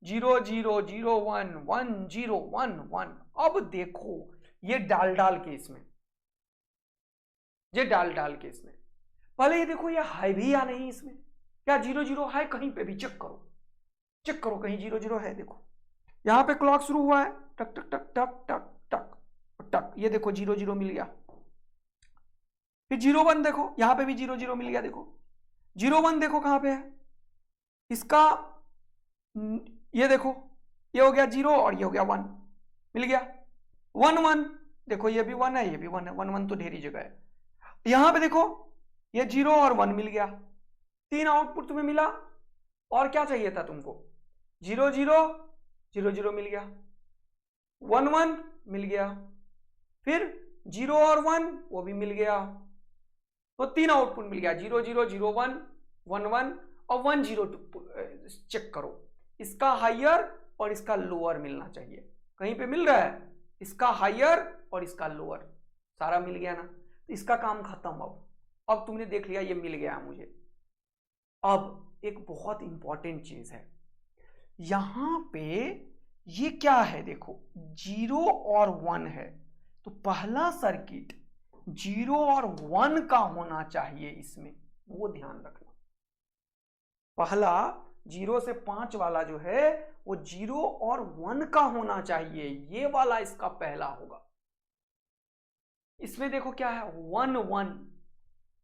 0 0 0 1 1 0 1 1। अब देखो ये डाल के इसमें, ये डाल के इसमें पहले ये देखो ये है भी या नहीं इसमें, क्या 0 0 है? कहीं पे भी चेक करो, चेक करो कहीं 0 0 है। देखो यहां पे क्लॉक शुरू हुआ है, टक टक टक टक टक टक टक, ये देखो 0 0 मिल गया। फिर 0 1 देखो, यहां पे भी 0 0 मिल गया। देखो 0 1 देखो कहां पे है इसका, ये देखो ये हो गया 0 और ये हो गया 1, मिल गया। 1 1 देखो ये भी 1 है, ये भी 1 है, 1 1 तो ढेरी जगह है। यहां पे देखो ये 0 और 1 मिल गया, 3 आउटपुट तुम्हें मिला। और क्या चाहिए था तुमको? 0 0 0 0 मिल गया, 1 1 मिल गया, फिर 0 और 1 वो भी मिल गया, तो 3 आउटपुट मिल गया, 0 0 0 1 1 1 और 1 0 2। चेक करो इसका हायर और इसका लोअर मिलना चाहिए, कहीं पे मिल रहा है इसका हायर और इसका लोअर, सारा मिल गया ना, तो इसका काम खत्म। अब तुमने देख लिया ये मिल गया मुझे। अब एक बहुत इंपॉर्टेंट चीज है यहां पे, ये क्या है? देखो 0 और 1 है, तो पहला सर्किट 0 और 1 का होना चाहिए इसमें, वो ध्यान रखना। पहला 0 से 5 वाला जो है वो 0 और 1 का होना चाहिए, ये वाला इसका पहला होगा। इसमें देखो क्या है 1 1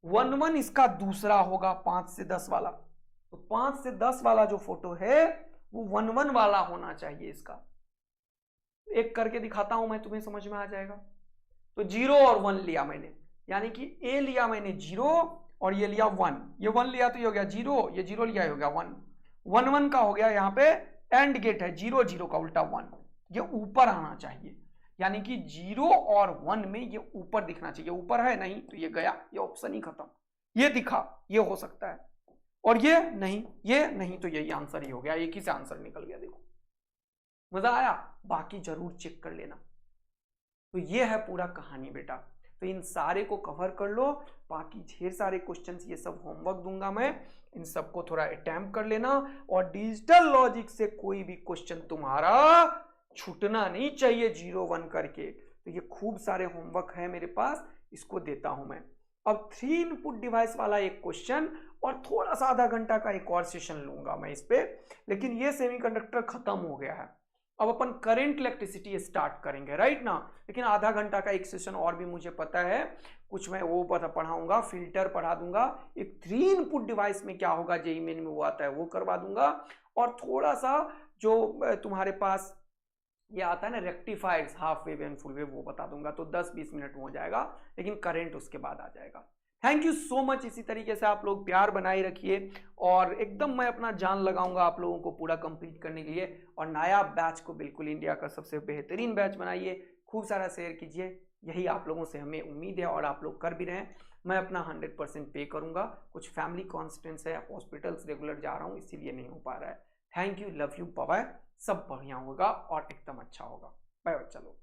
1 1 इसका दूसरा होगा, 5 से 10 वाला, तो 5 से 10 वाला जो फोटो है वो 1 1 वाला होना चाहिए इसका। एक करके दिखाता हूं मैं, तुम्हें समझ में आ जाएगा। तो 0 और 1 लिया मैंने, यानी कि ए लिया मैंने 0 और ये लिया 1, ये 1 लिया तो ये हो गया 0, ये 0 लिया ये हो गया 1, 1 1 का हो गया। यहाँ पे एंड गेट है, 0 0 का उल्टा 1, ये ऊपर आना चाहिए, यानी कि 0 और 1 में ये ऊपर दिखना चाहिए। ऊपर है नहीं तो ये गया, ये ऑप्शन ही खत्म। ये दिखा, ये हो सकता है, और ये नहीं तो यही आंसर ही हो गया, एक ही से आंसर निकल गया। देखो मजा आया? बाकी जरूर चेक कर लेना। तो ये है पूरा कहानी बेटा, तो इन सारे को कवर कर लो, बाकी ढेर सारे क्वेश्चंस ये सब होमवर्क दूंगा मैं, इन सबको थोड़ा अटेम्प्ट कर लेना। और डिजिटल लॉजिक से कोई भी क्वेश्चन तुम्हारा छूटना नहीं चाहिए 0 1 करके। तो ये खूब सारे होमवर्क है मेरे पास, इसको देता हूं मैं। अब 3 इनपुट डिवाइस वाला एक क्वेश्चन और थोड़ा सा आधा घंटा का एक और सेशन लूंगा मैं इस पे, लेकिन ये सेमीकंडक्टर खत्म हो गया है। अब अपन करंट इलेक्ट्रिसिटी स्टार्ट करेंगे, राइट ना। लेकिन आधा घंटा का एक सेशन और भी मुझे पता है, कुछ मैं वो पढ़ाऊंगा, फिल्टर पढ़ा दूंगा, एक 3 इनपुट डिवाइस में क्या होगा जेईई मेन में वो आता है वो करवा दूंगा, और थोड़ा सा जो तुम्हारे पास ये आता है ना rectifiers, half wave and full wave, वो बता दूंगा। तो 10-20 मिनट में हो जाएगा, लेकिन करंट उसके बाद आ जाएगा। Thank you so much. इसी तरीके से आप लोग प्यार बनाए रखिए और एकदम मैं अपना जान लगाऊंगा आप लोगों को पूरा कंप्लीट करने के लिए। और नया बैच को बिल्कुल इंडिया का सबसे बेहतरीन बैच बनाइए, खूब सारा शेयर कीजिए, यही आप लोगों से हमें उम्मीद है और आप लोग कर भी रहे हैं। मैं अपना 100% पे करूंगा, कुछ फैमिली कॉन्स्टेंट्स है, हॉस्पिटल्स रेगुलर जा रहा हूँ इसीलिए नहीं हो पा रहा है। Thank you, love you, bye bye. सब बढ़िया होगा और एकदम अच्छा होगा। Bye bye. चलो।